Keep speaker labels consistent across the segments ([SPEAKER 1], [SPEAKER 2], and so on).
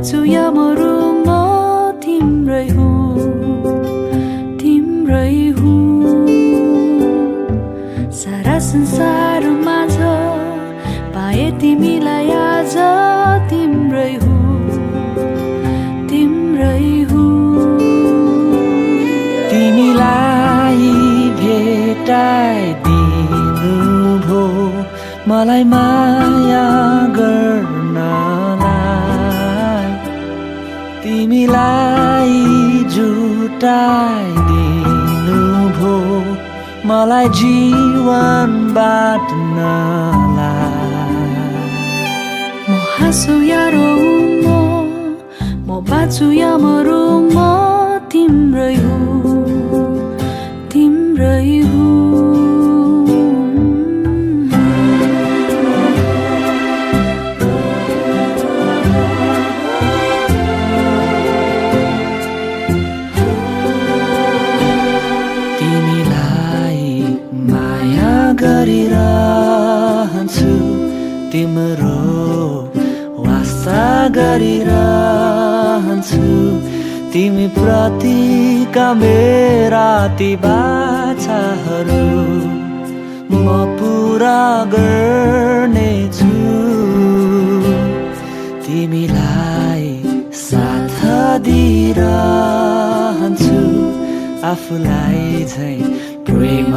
[SPEAKER 1] बाँच्छु या मरु म तिम्रै हुँ सारा संसारमा छ पाए तिमीलाई आज तिम्रै हुँ
[SPEAKER 2] तिमीलाई भेटाइदिनु भो मलाई माया गर्नलाई तिमीलाई जुटाइदिनु भो मलाई जीवन बाँड्नलाई
[SPEAKER 1] म हाँसु या रोऊ म बाँच्छु या मरु म तिम्रै हुँ
[SPEAKER 2] गरिरहन्छु तिम्रो वास्ता गरिरहन्छु तिमी प्रतिका मेरा ती बाछाहरू म पुरा गर्नेछु तिमीलाई साथ दिइरहन्छु आफूलाई झै प्रेम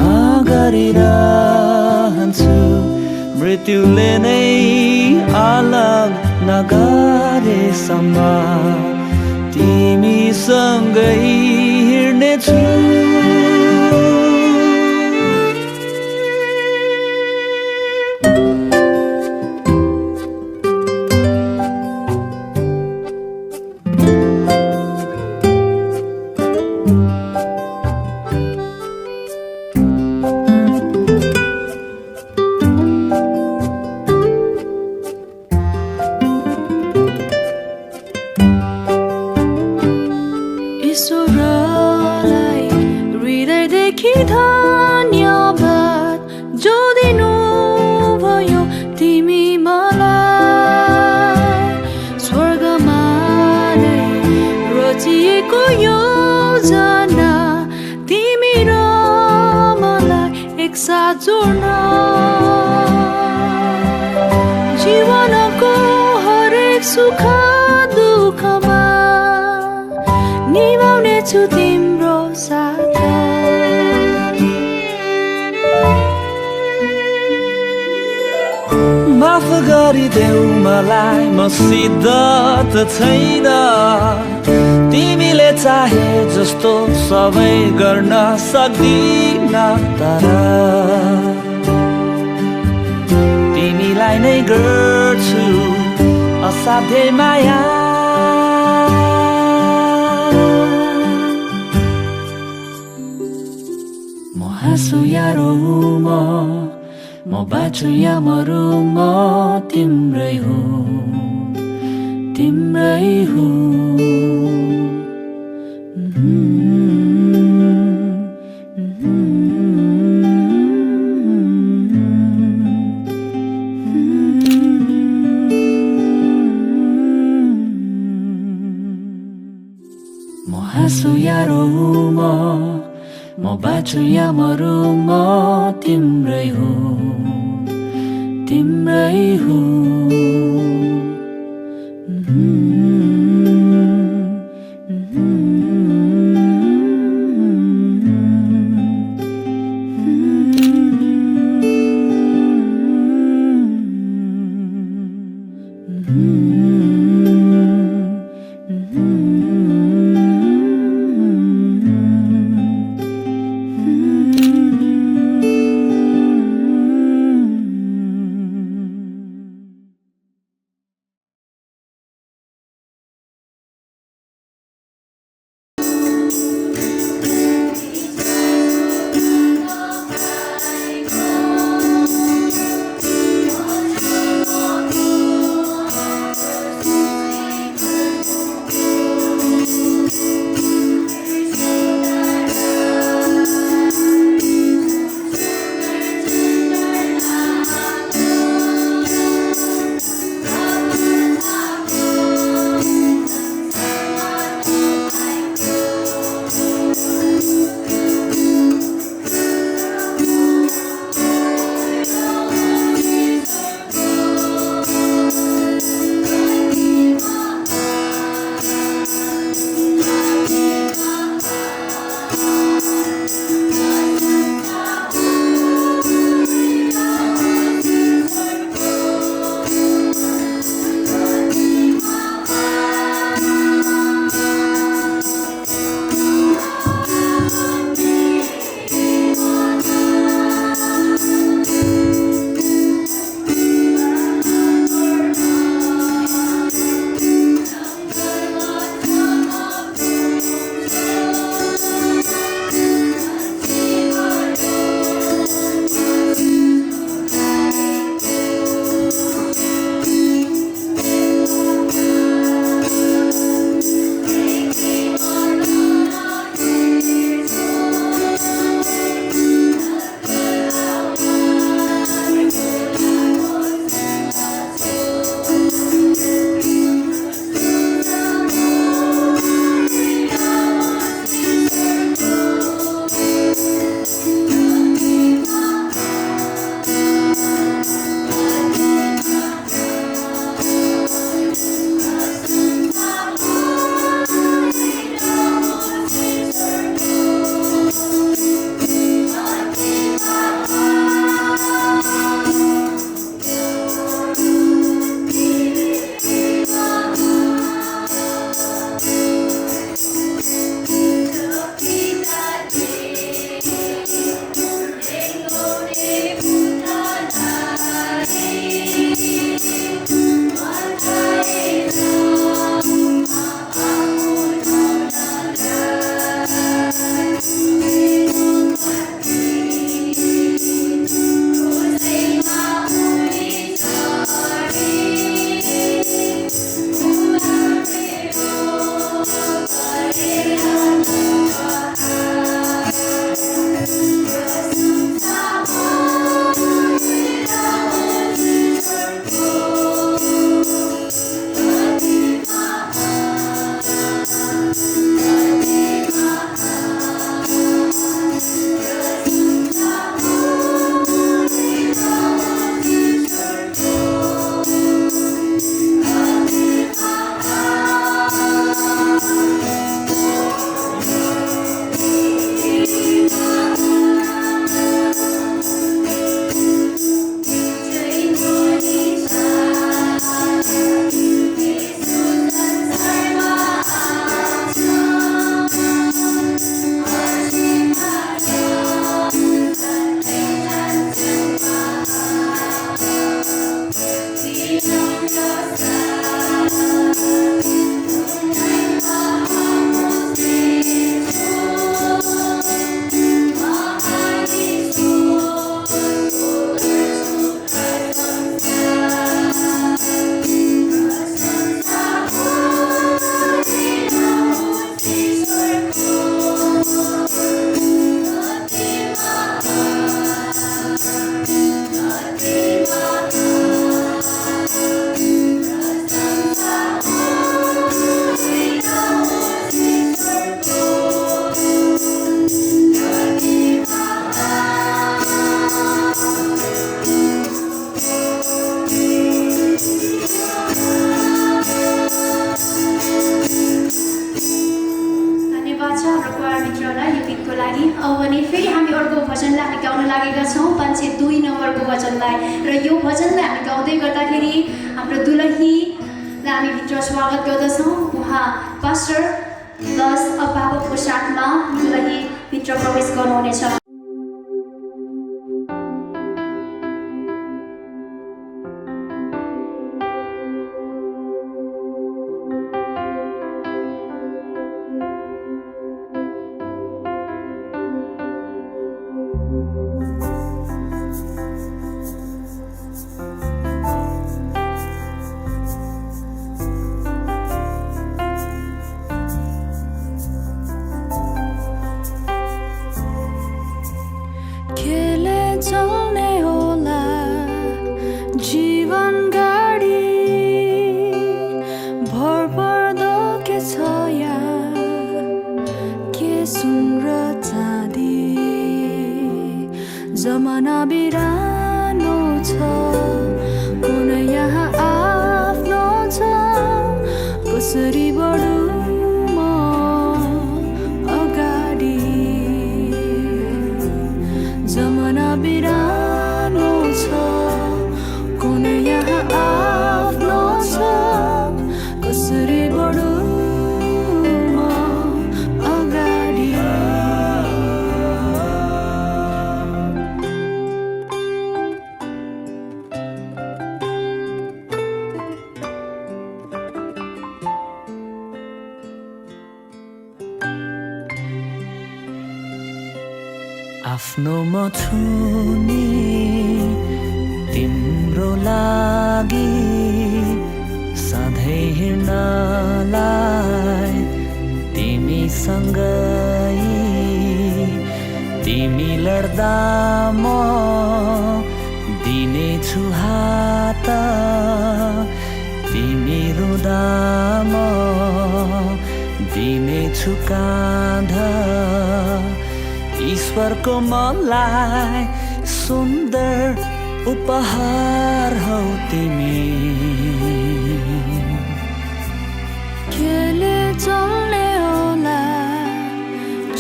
[SPEAKER 2] गरिरहन्छु मृत्युले नै अलग नगरेसम्म तिमीसँगै हिँड्नेछु
[SPEAKER 1] ईश्वरलाई हृदयदेखि धन्यवाद जो दिनु भयो तिमी मलाई स्वर्गमा नै रचिएको योजना तिमी र मलाई एकसाथ जोड्न जीवनको हरेक सुख दुःखमा निभाउनेछु तिम्रो साथ
[SPEAKER 2] माफ गरिदेऊ मलाई मसित त छैन तिमीले चाहे जस्तो सबै गर्न सक्दिन तर तिमीलाई नै गर्छु असाध्यै माया
[SPEAKER 1] म हाँसु या रोऊ म बाँच्छु या मरु म तिम्रै हुँ म हाँसु या रोऊ म बाँच्छु या मरु म तिम्रै हुँ
[SPEAKER 3] छ हाम्रो क्वायर मित्रहरूलाई यो गीतको लागि। अनि फेरि हामी अर्को भजनलाई हामी गाउन लागेका छौँ 502 नम्बरको भजनलाई। र यो भजनलाई हामी गाउँदै गर्दाखेरि हाम्रो दुलहीलाई हामी भित्र स्वागत गर्दछौँ। उहाँ पास्टर प्लस अभिभावकको साथमा दुलही भित्र प्रवेश गर्नुहुनेछ।
[SPEAKER 1] जमाना बिरानो छ कुन यहाँ आफ्नो छ कसरी बढौँ म अगाडि जमाना बिरानो छ कुन यहाँ आफ्नो छ कसरी बढौँ
[SPEAKER 2] आफ्नो म छु नि तिम्रो लागि सधैँ हिँड्नलाई तिमीसँगै तिमी लड्दा म दिनेछु हात तिमी रुँदा म दिनेछु काँध ईश्वरको मलाई सुन्दर उपहार हौ तिमी
[SPEAKER 1] केले चल्ने होला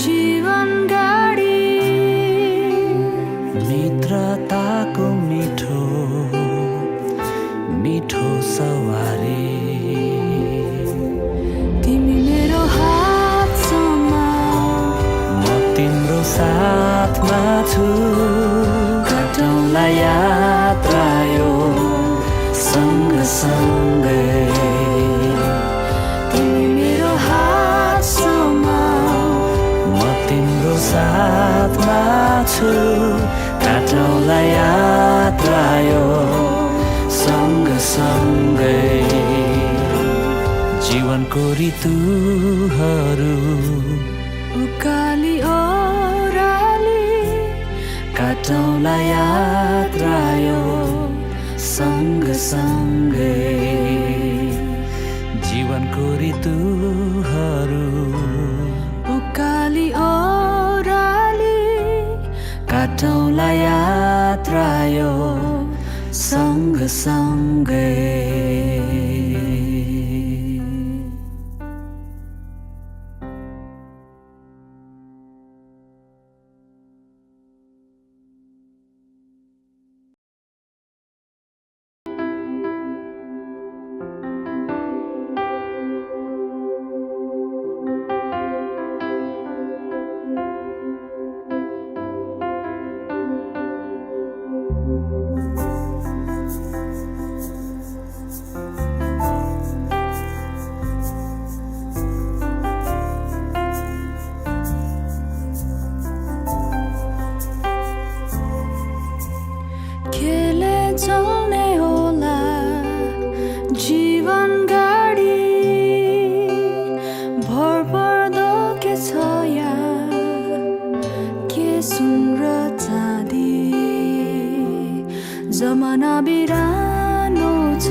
[SPEAKER 1] जीवन गाडी
[SPEAKER 2] मित्रताको मिठो मिठो सवारी
[SPEAKER 1] तिमी मेरो हातसम्म
[SPEAKER 2] म तिम्रो साथमा छु कटौँला यात्रा यो सँगसँगै
[SPEAKER 1] तिमी मेरो हातसम्म
[SPEAKER 2] म तिम्रो साथमा छु कटौँला यात्रा यो सँगसँगै जीवनको ऋतुहरू
[SPEAKER 1] उकाली ओह्राली
[SPEAKER 2] कटौँला यात्रा यो सँगसँगै जीवनको ऋतुहरू
[SPEAKER 1] उकाली ओह्राली
[SPEAKER 2] कटौँला यात्रा यो सँगसँगै
[SPEAKER 1] केले चल्ने होला जीवन गाडी भरपर्दो के छ यहाँ के सुन र चाँदी जमाना बिरानो छ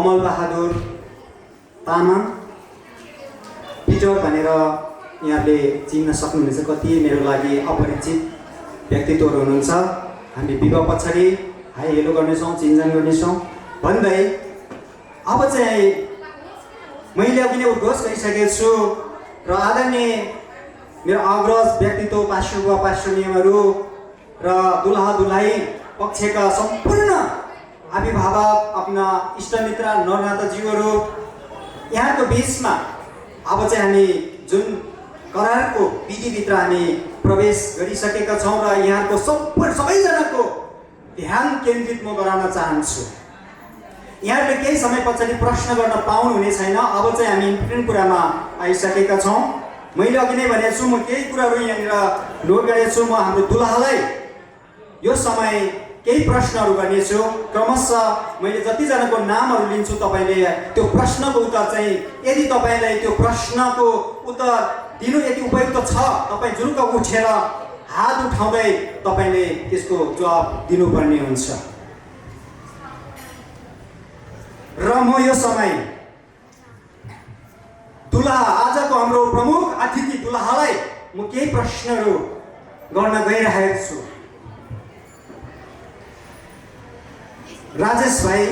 [SPEAKER 4] कमल बहादुर तामाङ पिटर भनेर यहाँले चिन्न सक्नुहुनेछ। कति मेरो लागि अपरिचित व्यक्तित्वहरू हुनुहुन्छ। हामी विवाह पछाडि हाई हेलो गर्नेछौँ, चिन्जान गर्नेछौँ भन्दै अब चाहिँ मैले अघि नै उद्घोष गरिसकेको छु र आदरणीय मेरो अग्रज व्यक्तित्व पास्टर बुवा पास्टरनीहरू र दुलहा दुलही पक्षका सम्पूर्ण अभिभावक, आफ्ना इष्टमित्र नरनाथज्यूहरू यहाँको बिचमा अब चाहिँ हामी जुन करारको विधिभित्र हामी प्रवेश गरिसकेका छौँ र यहाँको सबैजनाको ध्यान केन्द्रित म गराउन चाहन्छु। यहाँले केही समय पछाडि प्रश्न गर्न पाउनुहुने छैन। अब चाहिँ हामी इम्पोर्टेन्ट कुरामा आइसकेका छौँ। मैले अघि नै भनेको छु, म केही कुराहरू यहाँनिर नोट गरेको छु। म हाम्रो दुलहालाई यो समय केही प्रश्नहरू गर्नेछु। क्रमशः मैले जतिजनाको नामहरू लिन्छु, तपाईँले त्यो प्रश्नको उत्तर चाहिँ यदि तपाईँलाई त्यो प्रश्नको उत्तर दिनु यदि उपयुक्त छ, तपाईँ जुरुक्क उठेर हात उठाउँदै तपाईँले त्यसको जवाब दिनुपर्ने हुन्छ। र म यो समय दुलहा, आजको हाम्रो प्रमुख अतिथि दुलहालाई म केही प्रश्नहरू गर्न गइरहेको छु। राजेश भाइ,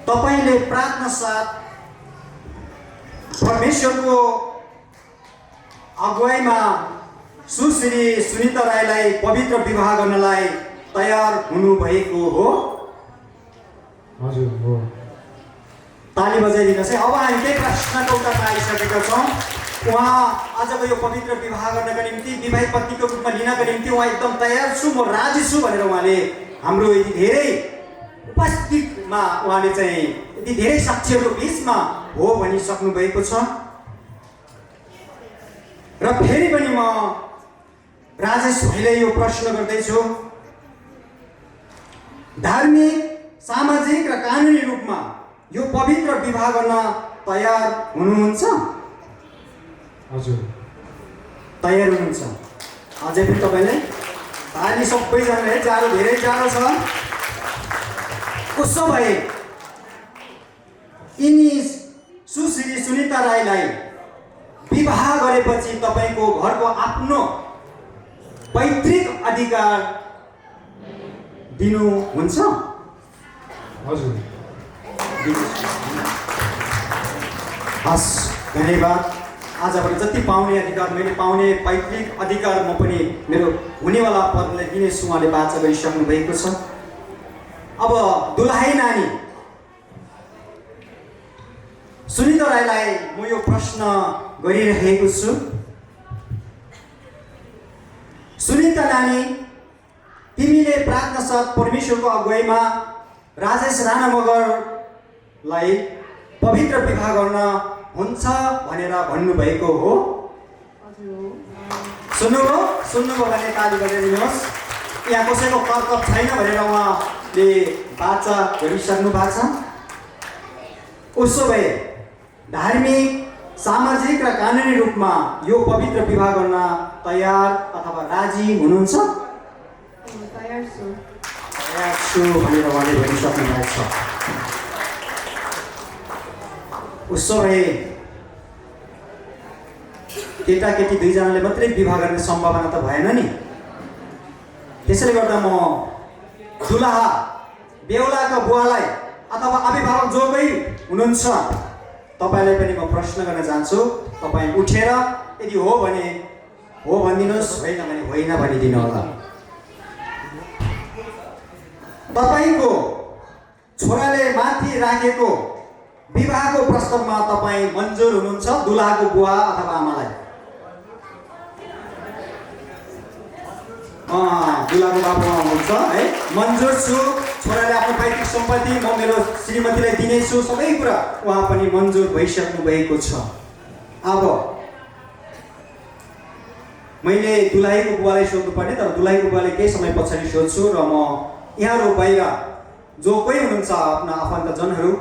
[SPEAKER 4] तपाईँले प्रार्थना साथ परमेश्वरको अगुवाईमा सुश्री सुनिता राईलाई पवित्र विवाह गर्नलाई तयार हुनुभएको हो?
[SPEAKER 5] हजुर हो।
[SPEAKER 4] ताली बजाइदिनुहोस् है। अब हामी केही प्रश्नको उत्तरमा आइसकेका छौँ। उहाँ आजको यो पवित्र विवाह गर्नको निम्ति, विवाहित पत्नीको रूपमा लिनको निम्ति उहाँ एकदम तयार छु, म राजी छु भनेर उहाँले हाम्रो यति धेरै उपस्थितिमा उहाँले चाहिँ यति धेरै साक्षीहरूको बिचमा हो भनिसक्नु भएको छ। र फेरि पनि म राजेश भाइलाई यो प्रश्न गर्दैछु, धार्मिक, सामाजिक र कानुनी रूपमा यो पवित्र विवाह गर्न तयार हुनुहुन्छ?
[SPEAKER 5] हजुर
[SPEAKER 4] तयार हुनुहुन्छ। अझै पनि तपाईँले ताली सबैजनाले, जाडो धेरै जाडो छ। उसो भए यिनी सुश्री सुनिता राईलाई विवाह गरेपछि तपाईँको घरको आफ्नो पैतृक अधिकार दिनुहुन्छ?
[SPEAKER 5] हजुर।
[SPEAKER 4] हस्, धन्यवाद। आजबाट जति पाउने अधिकार, मैले पाउने पैतृक अधिकार म पनि मेरो हुनेवाला पदलाई दिनेछु, उहाँले वाचा गरिसक्नु भएको छ। अब दुलहाई नानी सुनिता राईलाई म यो प्रश्न गरिरहेको छु। सुनिता नानी, तिमीले प्रार्थना साथ परमेश्वरको अगुवाईमा राजेश राणा मगरलाई पवित्र विवाह गर्न हुन्छ भनेर भन्नुभएको हो? सुन्नुभयो भने ताली बजाइदिनुहोस्। यहाँ कसैको कर्तव्य छैन भनेर उहाँले वाचा गरिसक्नु भएको छ। उसो भए धार्मिक, सामाजिक र कानुनी रूपमा यो पवित्र विवाह गर्न तयार अथवा राजी हुनुहुन्छ?
[SPEAKER 6] तयार छु
[SPEAKER 4] भनेर उहाँले भनिसक्नु भएको छ। उसो भए केटाकेटी दुईजनाले मात्रै विवाह गर्ने सम्भावना त भएन नि। त्यसैले गर्दा म दुलहा बेहुलाको बुवालाई अथवा अभिभावक जो कोही हुनुहुन्छ, तपाईँलाई पनि म प्रश्न गर्न चाहन्छु। तपाईँ उठेर यदि हो भने हो भनिदिनुहोस्, होइन भने होइन भनिदिनु होला। तपाईँको छोराले माथि राखेको विवाहको प्रस्तावमा तपाईँ मन्जुर हुनुहुन्छ, दुलहाको बुवा अथवा आमालाई? दुलहाको बाबु हुनुहुन्छ है? मन्जुर छु। छोराले आफ्नो पैतृक सम्पत्ति म मेरो श्रीमतीलाई दिनेछु, सबै कुरा उहाँ पनि मन्जुर भइसक्नु भएको छ। अब मैले दुलहाईको बुवालाई सोध्नु पर्ने, तर दुलहाईको बुवाले केही समय पछाडि सोध्छु र म यहाँहरू बाहिर जो कोही हुनुहुन्छ आफ्ना आफन्तजनहरू,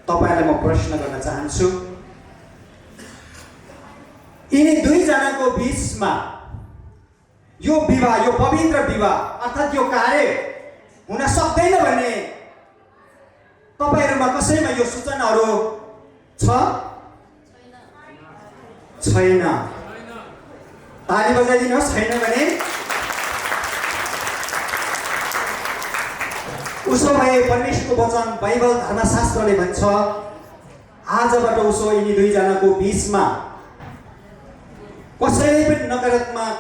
[SPEAKER 4] तपाईँलाई म प्रश्न गर्न चाहन्छु। यिनी दुईजनाको बिचमा यो विवाह, यो पवित्र विवाह अर्थात् यो कार्य हुन सक्दैन भन्ने तपाईहरुमा कसैमा यो सूचनाहरू छ? छैन। ताली बजाइदिनुहोस् छैन भने। उसो भए परमेश्वरको वचन बाइबल धर्मशास्त्रले भन्छ आजबाट उसो यिनी दुईजनाको बीचमा कसैले पनि नकारात्मक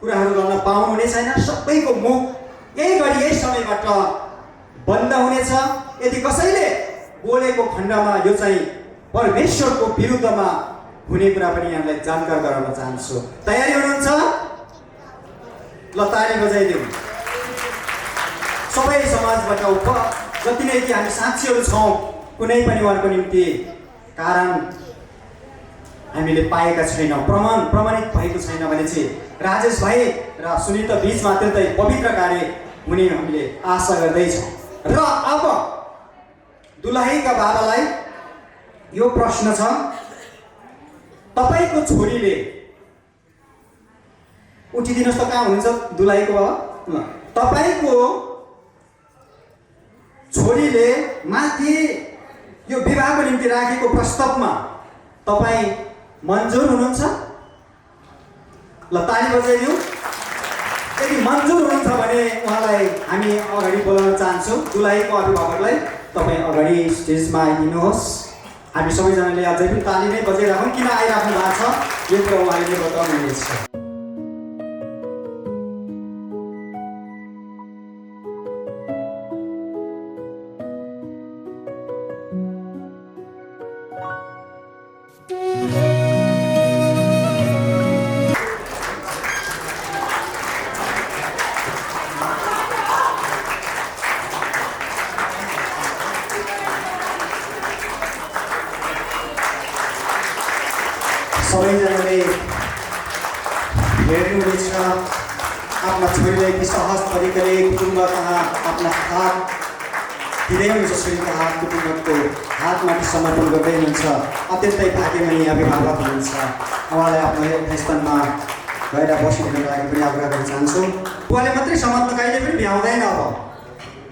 [SPEAKER 4] कुराहरू गर्न पाउनुहुने छैन। सबैको मुख यही गरी यही समयबाट बन्द हुनेछ। यदि कसैले बोलेको खण्डमा यो चाहिँ परमेश्वरको विरुद्धमा हुने कुरा पनि यहाँलाई जानकार गराउन चाहन्छु। तयारी हुनुहुन्छ? ल ताली बजाइदिउँ। सबै समाजबाट जति नै कि हामी साक्षीहरू छौँ कुनै पनि उहाँको निम्ति कारण हामीले पाएका छैनौँ, प्रमाणित भएको छैन भने चाहिँ राजेश भाइ र सुनिता बीचमा अत्यन्तै पवित्र कार्य हुने हामीले आशा गर्दैछौँ। र अब दुलहीका बाबालाई यो प्रश्न छ, तपाईको छोरीले उठिदिनुहोस् त, कहाँ हुनुहुन्छ दुलहीको बाबा? ल, तपाईको छोरीले माथि यो विवाहको निम्ति राखेको प्रस्तावमा तपाईँ मन्जुर हुनुहुन्छ? ल ताली बजाइदिउँ। यदि मन्जुर हुनुहुन्छ भने उहाँलाई हामी अगाडि बोलाउन चाहन्छौँ। दुलहीको अभिभावकलाई तपाईँ अगाडि स्टेजमा आइदिनुहोस्। हामी सबैजनाले अझै पनि ताली नै बजाइराखौँ। किन आइराख्नु भएको छ यो कुरा उहाँले बताउनुहुनेछ। सबैजनाले हेर्नुहुनेछ आफ्ना छोरीलाई कि सहज तरिकाले कुटुम्ब कहाँ आफ्ना हात दिँदै हुनुहुन्छ। छोरीको हात कुटुम्बको हातमाथि समर्पण गर्दै हुनुहुन्छ। अत्यन्तै भाग्यमानी अभिभावक हुनुहुन्छ। उहाँलाई आफ्नो स्थानमा गएर बसिदिनको लागि पनि आग्रह गर्न चाहन्छु। बुवाले मात्रै समात्न कहिले पनि भ्याउँदैन। अब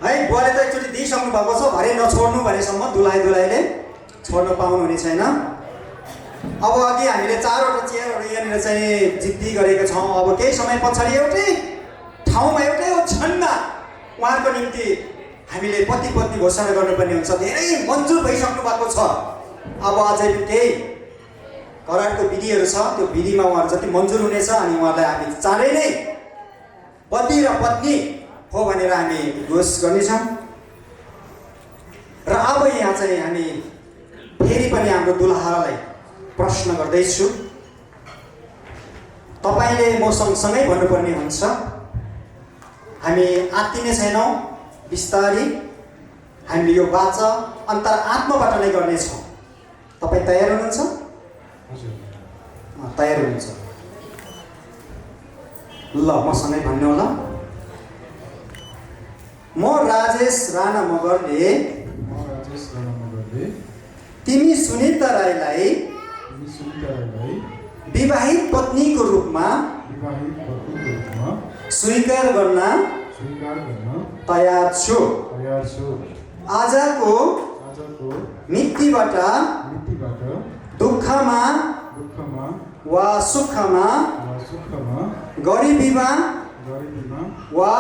[SPEAKER 4] है बुवाले त एकचोटि दिइसक्नु भएको छ, भरे नछोड्नु भनेसम्म दुलहीले छोड्न पाउनुहुने छैन। अब अघि हामीले 4वटा चेयरहरू यहाँनिर चाहिँ जिद्दी गरेका छौँ। अब केही समय पछाडि एउटै ठाउँमा एउटै क्षणमा उहाँहरूको निम्ति हामीले पति पत्नी घोषणा गर्नुपर्ने हुन्छ। धेरै मन्जुर भइसक्नु भएको छ। अब अझै पनि केही करारको विधिहरू छ, त्यो विधिमा उहाँहरू जति मन्जुर हुनेछ अनि उहाँहरूलाई हामी चाँडै नै पति र पत्नी हो भनेर हामी घोष गर्नेछौँ। र अब यहाँ चाहिँ हामी फेरि पनि हाम्रो दुलहालाई प्रश्न गर्दैछु। तपाईँले म सँगसँगै भन्नुपर्ने हुन्छ। हामी आत्तिने छैनौँ, बिस्तारी हामीले यो वाचा अन्तरात्माबाट नै गर्नेछौँ। तपाईँ तयार हुनुहुन्छ? तयार हुनुहुन्छ? ल मसँगै भन्नु होला। म राजेश राणा मगरले तिमी सुनिता राईलाई विवाहित पत्नीको रूपमा स्वीकार गर्न तयार छु। आजको मितिबाट दुःखमा वा सुखमा, गरिबीमा वा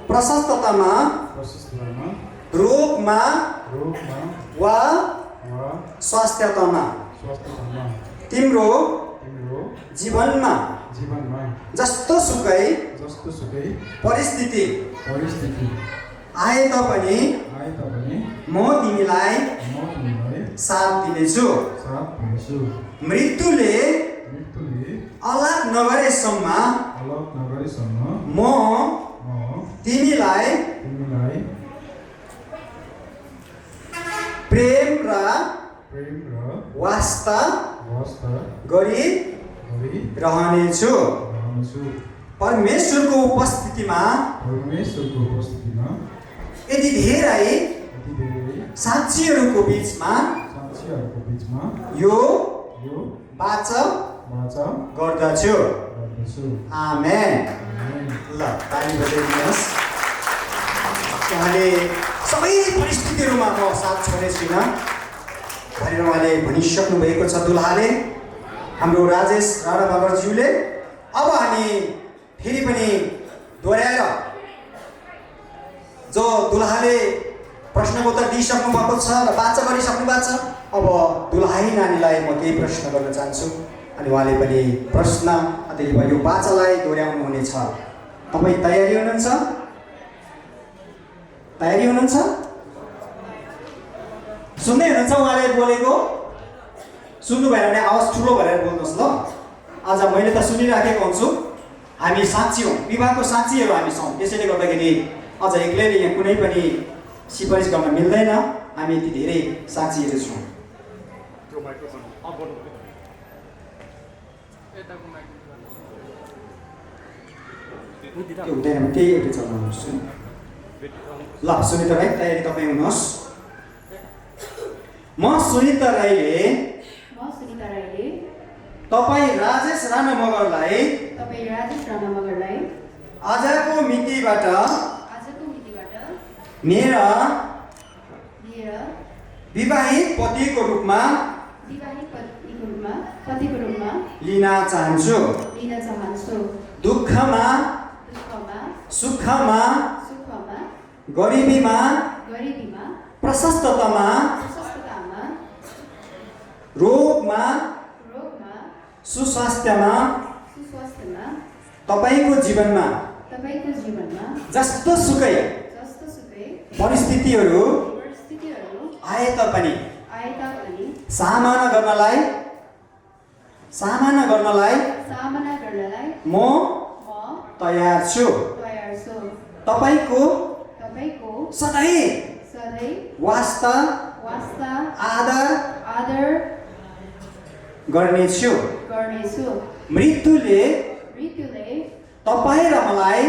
[SPEAKER 4] प्रशस्ततामा, रोगमा वा स्वास्थ्यतामा तिम्रो जीवनमा जस्तो सुकै परिस्थिति आए तापनि म तिमीलाई साथ दिनेछु। मृत्युले अलग नगरेसम्म म तिमीलाई प्रेम र वास्ता गरी रहनेछु। परमेश्वरको उपस्थितिमा यदि धेरै साक्षीहरूको बीचमा यो वाचा गर्दछु। आमेन। ल ताली बजाइदिनुहोस्। उहाँले सबै परिस्थितिहरूमा म साथ छोड्ने छुइनँ भनेर उहाँले भनिसक्नु भएको छ दुलहाले। हाम्रो राजेश राणा मगरज्यूले अब हामी फेरि पनि दोहोऱ्याएर जो दुलहाले प्रश्नको उत्तर दिइसक्नु भएको छ र वाचा गरिसक्नु भएको छ, अब दुलहाई नानीलाई म केही प्रश्न गर्न चाहन्छु अनि उहाँले पनि प्रश्न अथवा यो वाचालाई दोहोऱ्याउनु हुनेछ। तपाईँ तयारी हुनुहुन्छ? तयारी हुनुहुन्छ? सुन्दै हुनुहुन्छ उहाँले बोलेको? सुन्नु भएन भने आवाज ठुलो गरेर बोल्नुहोस् ल। आज मैले त सुनिराखेको हुन्छु। हामी साक्षी हौँ, विवाहको साक्षीहरू हामी छौँ। त्यसैले गर्दाखेरि अझ एक्लैले यहाँ कुनै पनि सिफारिस गर्न मिल्दैन। हामी यति धेरै साक्षीहरू छौँ। त्यो हुँदैन, त्यही एउटै चलाउनुहोस्। ल सुनिता राई तयारी तपाईँ हुनुहोस्। म सुनिता राईले तपाईँ राजेश राणा मगरलाई आजको मितिबाट मेरा विवाहित पतिको रूपमा लिन चाहन्छु। दुःखमा सुखमा गरिबीमा प्रशस्ततामा रोगमा सुस्वास्थ्यमा तपाईँको जीवनमा जस्तो सुकै परिस्थितिहरू आए तापनि सामना गर्नलाई म तयार छु। तपाईँको सधैँ वास्ता आदर गर्नेछु। मृत्युले तपाईँ र मलाई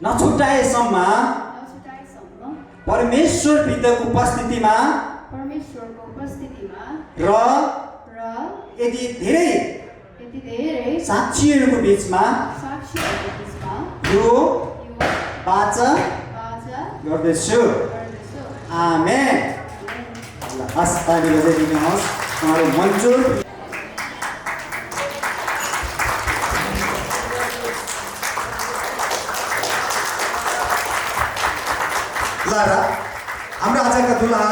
[SPEAKER 4] नछुटाएसम्म परमेश्वर पिताको उपस्थितिमा र यदि धेरै साक्षीहरूको बिचमा यो वाचा गर्दैछु। आमेन। हस्, ताली बजाइदिनुहोस् उहाँहरू मन्जुर। ल हाम्रो आजका दुलहा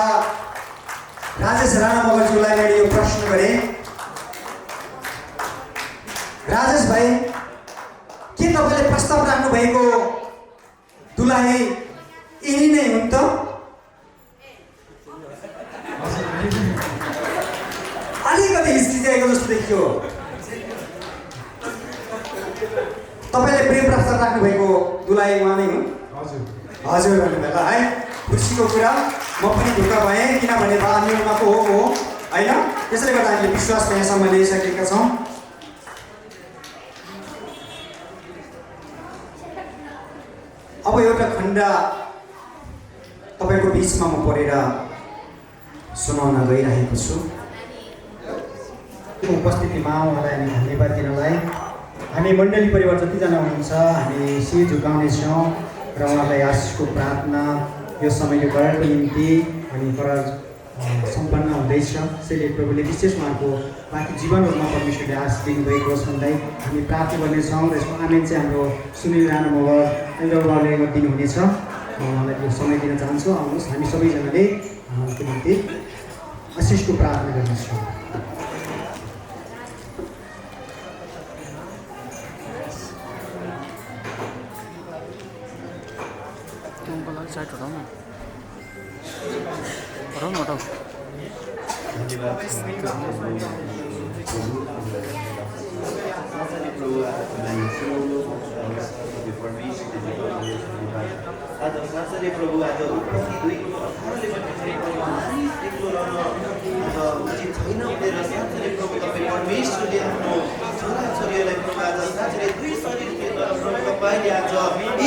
[SPEAKER 4] राजेश राणा मगरज्यूलाई मैले यो प्रश्न गरेँ। राजेश भाइ, के तपाईँले प्रस्ताव राख्नु भएको दुलही यही नै हुन् त? अलिकति हिस्किएको जस्तो देखियो। तपाईँले प्रेम प्रस्ताव राख्नु भएको दुलही उहाँ नै हुन्? हजुर भन्नुभयो ल है। खुसीको कुरा। म पनि ढुक्क भएँ, किनभने बानीमा पो हो होइन। त्यसैले गर्दा हामीले विश्वास यहाँसम्म ल्याइसकेका छौँ। अब एउटा खण्ड तपाईँको बिचमा म पढेर सुनाउन गइरहेको छु। उपस्थितिमा उहाँलाई हामी धन्यवाद दिनलाई हामी मण्डली परिवार जतिजना हुनुहुन्छ हामी शिर झुकाउनेछौँ र उहाँलाई आशिषको प्रार्थना यो समय गराएको निम्ति अनि गराज सम्पन्न हुँदैछ। त्यसैले प्रभुले विशेष उहाँको बाँकी जीवनहरूमा परमेश्वरले आशिष दिनुभएको होस् भन्दै हामी प्रार्थना गर्नेछौँ र यसको आमेन चाहिँ हाम्रो सुनिल राणा मगर एल्डरबाले दिनुहुनेछ। उहाँलाई यो समय दिन चाहन्छु। आउनुहोस् हामी सबैजनाले उहाँको निम्ति आशिषको प्रार्थना गर्नेछौँ।
[SPEAKER 7] साँच्चै प्रभु आज उचित छैन भनेर साँच्चै प्रभु तपाईँ परमेश्वरले आफ्नो छोराछोरीहरूलाई प्रभु आज साँच्चै दुई शरीर के तर प्रभु तपाईँले आज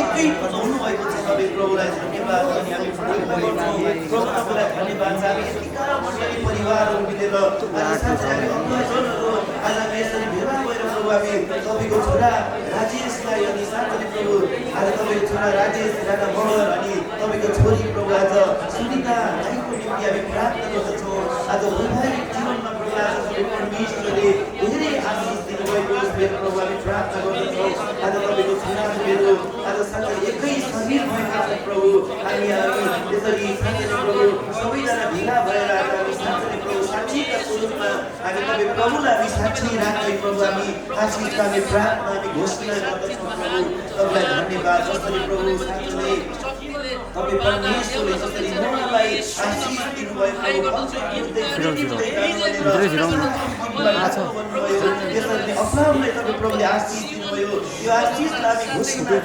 [SPEAKER 7] एकै बनाउनु भएको छ। तपाईँ प्रभुलाई धन्यवाद अनि हामी प्रभु तपाईँलाई धन्यवाद छ। हामी यतिका मण्डली परिवारहरू मिलेर आज साँच्चै हामी अङ्गजनहरू आज हामी यसरी भेला भएर प्रभु हामी तपाईँको छोरा राजेशलाई अनि साथै प्रभु आज तपाईँको छोरा राजेश राणा मगर अनि तपाईँको छोरी प्रभु आज सुनिता राईको निम्ति हामी प्रार्थना गर्दछौँ। आज वैवाहिक जीवनमा प्रभु आज तपाईँ परमेश्वरले धेरै आशिष दिनुभएको मेरो प्रभु हामी प्रार्थना गर्दछौँ। आज तपाईँको छोरा मेरो आज साथै एकै शरीर भएका छन् प्रभु हामी त्यसरी साथै प्रभु सबैजना भेला भएर आज हामी साथै प्रभु साक्षीका स्वरूपमा हामी तपाईँ प्रभुलाई हामी साक्षी राख्दै प्रभु हामी आशिषका हामी प्रार्थना हामी घोषणा गर्दछौँ प्रभु तपाईँलाई धन्यवाद। जसरी प्रभु साथै तपाईँ परमेश्वरले जसरी उहाँलाई आशिष दिनुभयो त्यसरी अब्राहमलाई तपाईँ प्रभुले आशिष दिनुभयो यो आशिषलाई हामी घोषणा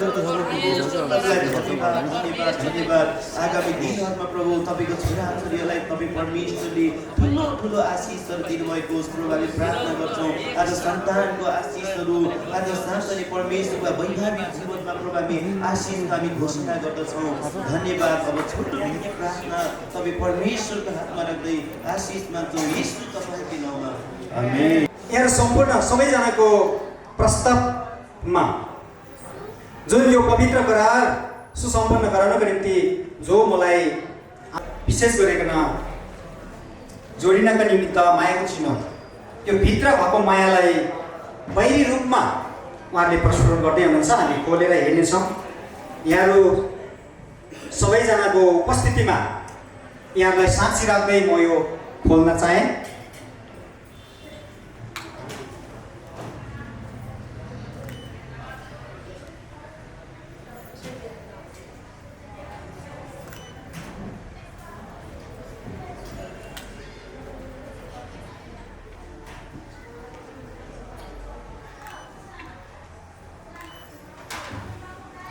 [SPEAKER 7] धन्यवाद। आगामी दिनहरूमा प्रभु तपाईँको छोराछोरीहरूलाई तपाईँ परमेश्वरले ठुलो ठुलो आशिषहरू दिनुभएको प्रभु हामी प्रार्थना गर्छौँ। आज सन्तानको आशिषहरू आज साथै परमेश्वरका वैवाहिक जीवनमा प्रभु हामी आशिषको हामी घोषणा गर्दछौँ। धन्यवाद। अब छोटो प्रार्थना तपाईँ परमेश्वरको हातमा राख्दै आशिष मान्छौँ यीशु तपाईँको नाममा आमेन।
[SPEAKER 4] यहाँ सम्पूर्ण सबैजनाको प्रस्तावमा जुन यो पवित्र करार सुसम्पन्न गराउनको निम्ति जो मलाई विशेष गरिकन जोडिनका निमित्त मायाको चिन्ह त्यो भित्र भएको मायालाई बाहिरी रूपमा उहाँले प्रस्तुत गर्दै हुनुहुन्छ। हामी खोलेर हेर्नेछौँ। यहाँहरू सबैजनाको उपस्थितिमा यहाँहरूलाई साक्षी राख्दै म यो खोल्न चाहेँ।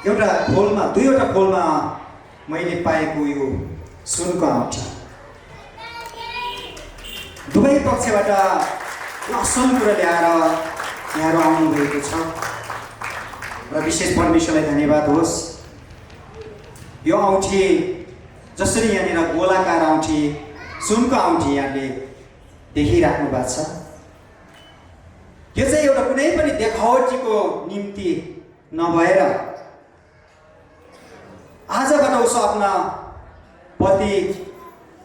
[SPEAKER 4] एउटा खोलमा दुईवटा खोलमा मैले पाएको यो सुनको औँठी दुवै पक्षबाट असल कुरा ल्याएर यहाँहरू आउनुभएको छ र विशेष परमेश्वरलाई धन्यवाद होस्। यो औँठी जसरी यहाँनिर गोलाकार औँठी सुनको औँठी यहाँले देखिराख्नु भएको छ यो चाहिँ एउटा कुनै पनि देखावटीको निम्ति नभएर आजबाट उसो आफ्ना पति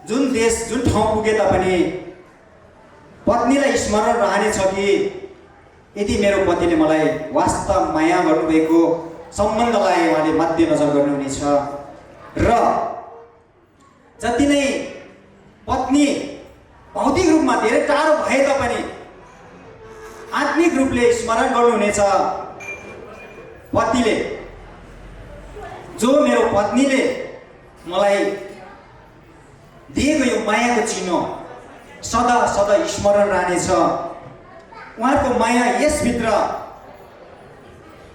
[SPEAKER 4] जुन देश जुन ठाउँ पुगे तापनि पत्नीलाई स्मरण रहनेछ कि यदि मेरो पतिले मलाई वास्तव माया गर्नुभएको सम्बन्धलाई उहाँले मध्यनजर गर्नुहुनेछ र जति नै पत्नी भौतिक रूपमा धेरै टाढो भए तापनि आत्मिक रूपले स्मरण गर्नुहुनेछ पतिले जो मेरो पत्नीले मलाई दिएको यो मायाको चिन्ह सदा सदा स्मरण रहनेछ। उहाँको माया यसभित्र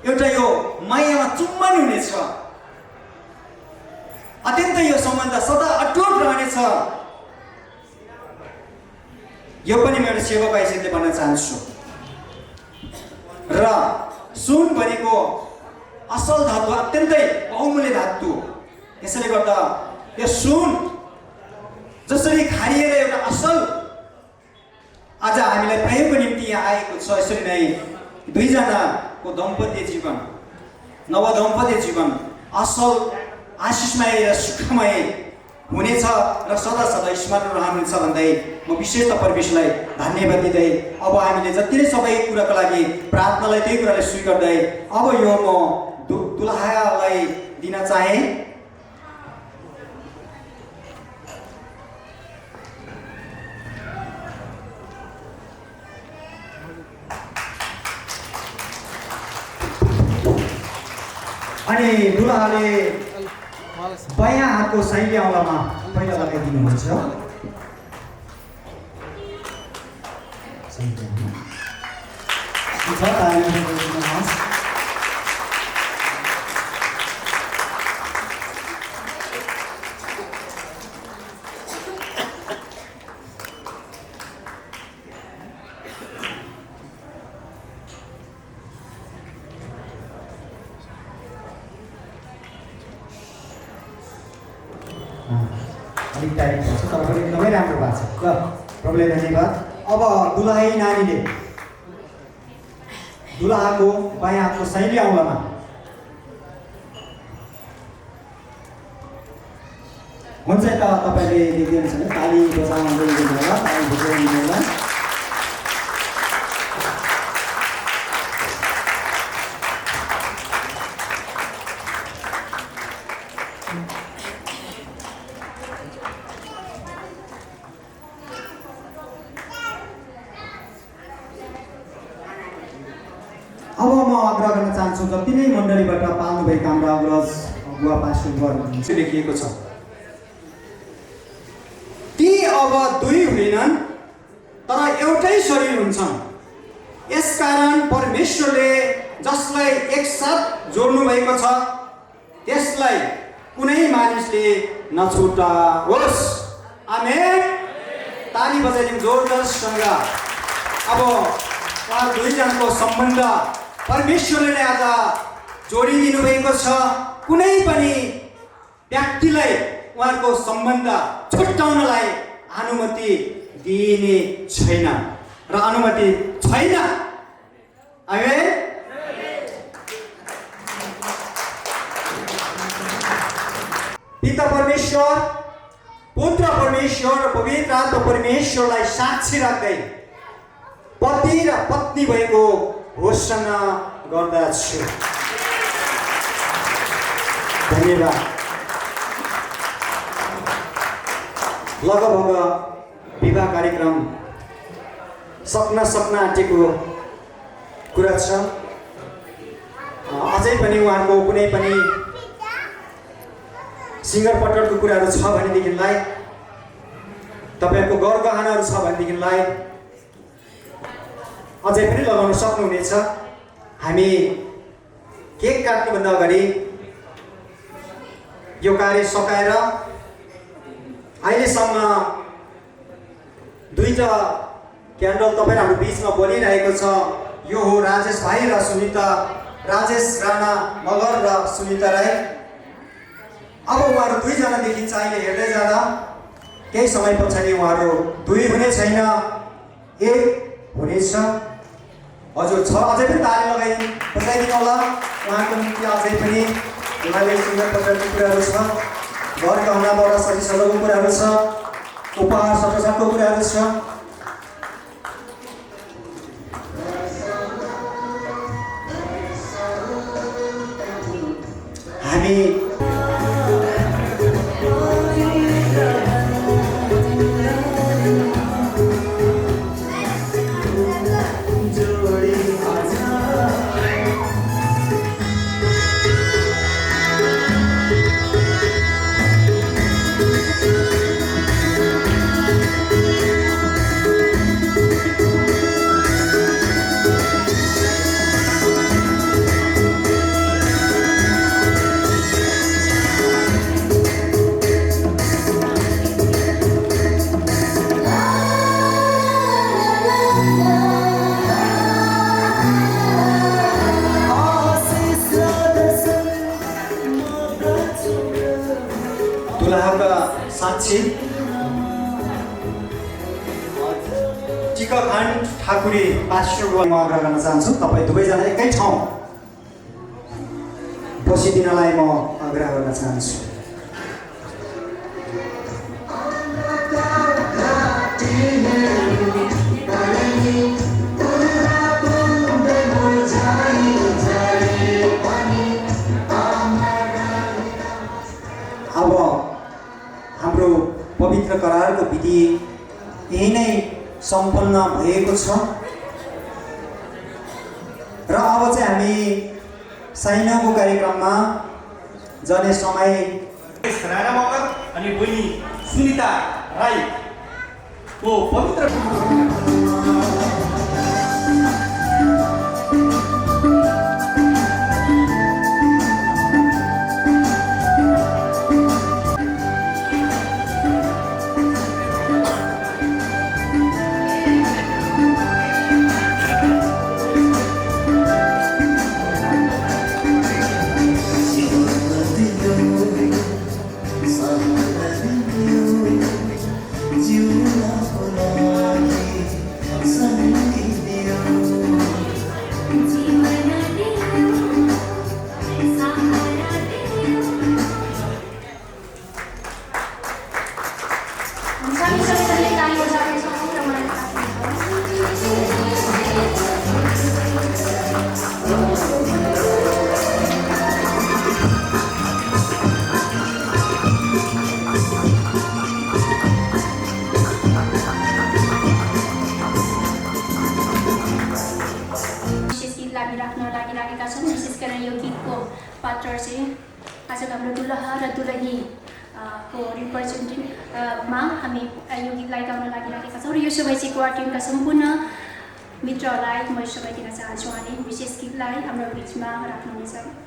[SPEAKER 4] एउटा यो मायामा चुम्बन हुनेछ। अत्यन्तै यो सम्बन्ध सदा अटुट रहनेछ। यो पनि म एउटा सेवक हैसियतले भन्न चाहन्छु। र सुन भनेको असल धातु अत्यन्तै बहुमूल्य धातु। यसैले गर्दा यो सुन जसरी खारिएर एउटा असल आज हामीलाई प्रयोगको निम्ति यहाँ आएको छ यसरी नै दुईजनाको दाम्पत्य जीवन नव दाम्पत्य जीवन असल आशिषमय र सुखमय हुनेछ र सदा सदा स्मरण रहनुहुन्छ भन्दै म विशेष परमेश्वरलाई धन्यवाद दिँदै अब हामीले जति नै सबै कुराको लागि प्रार्थनालाई त्यही कुरालाई स्वीकार्दै अब यो म दुलहालाई दिन चाहे। अनि दुलहाले बायाँ हातको शैली औँलामा पहिला लगाइदिनुहुन्छ। अलिक टाइम पर्छ तर पनि एकदमै राम्रो भएको छ। ल प्रभुले धन्यवाद। अब दुलही नानीले दुलहाको बायाँ हातको शैली औँलामा हुन्छ त तपाईँले लेखिदिनु छ भने ताली बजाउँदै लेख्नु होला, ताली बजाउँदै होला। अब म आग्रह गर्न चाहन्छु जति नै मण्डलीबाट पाल्नुभएका हाम्रा अग्रज गुवा पार्षदवर्ग लेखिएको छ, ती अब दुई होइनन् तर एउटै शरीर हुन्छन्। यसकारण परमेश्वरले जसलाई एकसाथ जोड्नु भएको छ त्यसलाई कुनै मानिसले नछुटाओस्। आमेन। ताली बजाइदिउँ जोरदारसँग। अब उहाँ दुईजनाको सम्बन्ध परमेश्वरले आज जोडिदिनु भएको छ। कुनै पनि व्यक्तिलाई उहाँको सम्बन्ध छुट्याउनलाई अनुमति दिइने छैन र अनुमति छैन। आमेन। पिता परमेश्वर, पुत्र परमेश्वर र पवित्र आत्मा परमेश्वरलाई साक्षी राख्दै पति र पत्नी भएको घोषणा गर्दछु। धन्यवाद। लगभग विवाह कार्यक्रम सक्न आँटेको कुरा छ। अझै पनि उहाँको कुनै पनि सिङ्गरपटरको कुराहरू छ भनेदेखिलाई, तपाईँहरूको गरगहनाहरू छ भनेदेखिलाई अझै पनि लगाउन सक्नुहुनेछ। हामी केक काट्नुभन्दा अगाडि यो कार्य सकाएर अहिलेसम्म दुईटा क्यान्डल तपाईँ हाम्रो बिचमा बलिरहेको छ। यो हो राजेश भाइ र सुनिता, राजेश राणा मगर र सुनिता राई। अब उहाँहरू दुईजनादेखि चाहिँ हेर्दै जाँदा केही समय पछाडि उहाँहरू दुई हुने छैन, एक हुनेछ। हजुर छ, अझै पनि ताली बजाइदिनु होला उहाँको निम्ति। अझै पनि उहाँले सुन्दर प्रकारको कुराहरू छ, घर गहनाबाट सजिसजिलोको कुराहरू छ, उपहार सटसाटको कुराहरू छ। हामी साक्षी टिकाखान ठाकुरी पास्टरको म आग्रह गर्न चाहन्छु। तपाईँ दुवैजना एकै ठाउँ बसिदिनलाई म आग्रह गर्न चाहन्छु। अब हाम्रो पवित्र करारको विधि यही नै सम्पन्न भएको छ र अब चाहिँ हामी साइनोको कार्यक्रममा जाने समय
[SPEAKER 8] राणा मगर अनि बहिनी सुनिता राई को पवित्र
[SPEAKER 1] Sun
[SPEAKER 3] Kami sali-sali tayo sa akin sa mga naman विशेष गीत लागिरहेका छन् विशेष गरेर यो गीतको पात्र चाहिँ आज हाम्रो दुलहा र दुलही को रिप्रेजेन्टेटिभमा हामी यो गीतलाई गाउन लागिरहेका छौँ र यो सबै चाहिँ क्वार्टिनका सम्पूर्ण मित्रहरूलाई म सबै दिन चाहन्छु उहाँले विशेष गीतलाई हाम्रो बिचमा राख्नुहुनेछ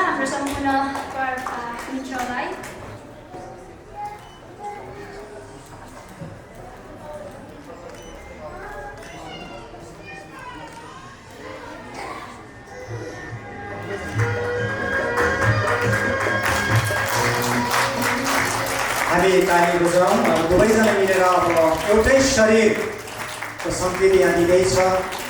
[SPEAKER 3] हाम्रो सम्पूर्ण मित्रलाई
[SPEAKER 4] हामी ताली बजाउँ दुवैजना मिलेर अब एउटै शरीरको सङ्केत यहाँ दिँदैछ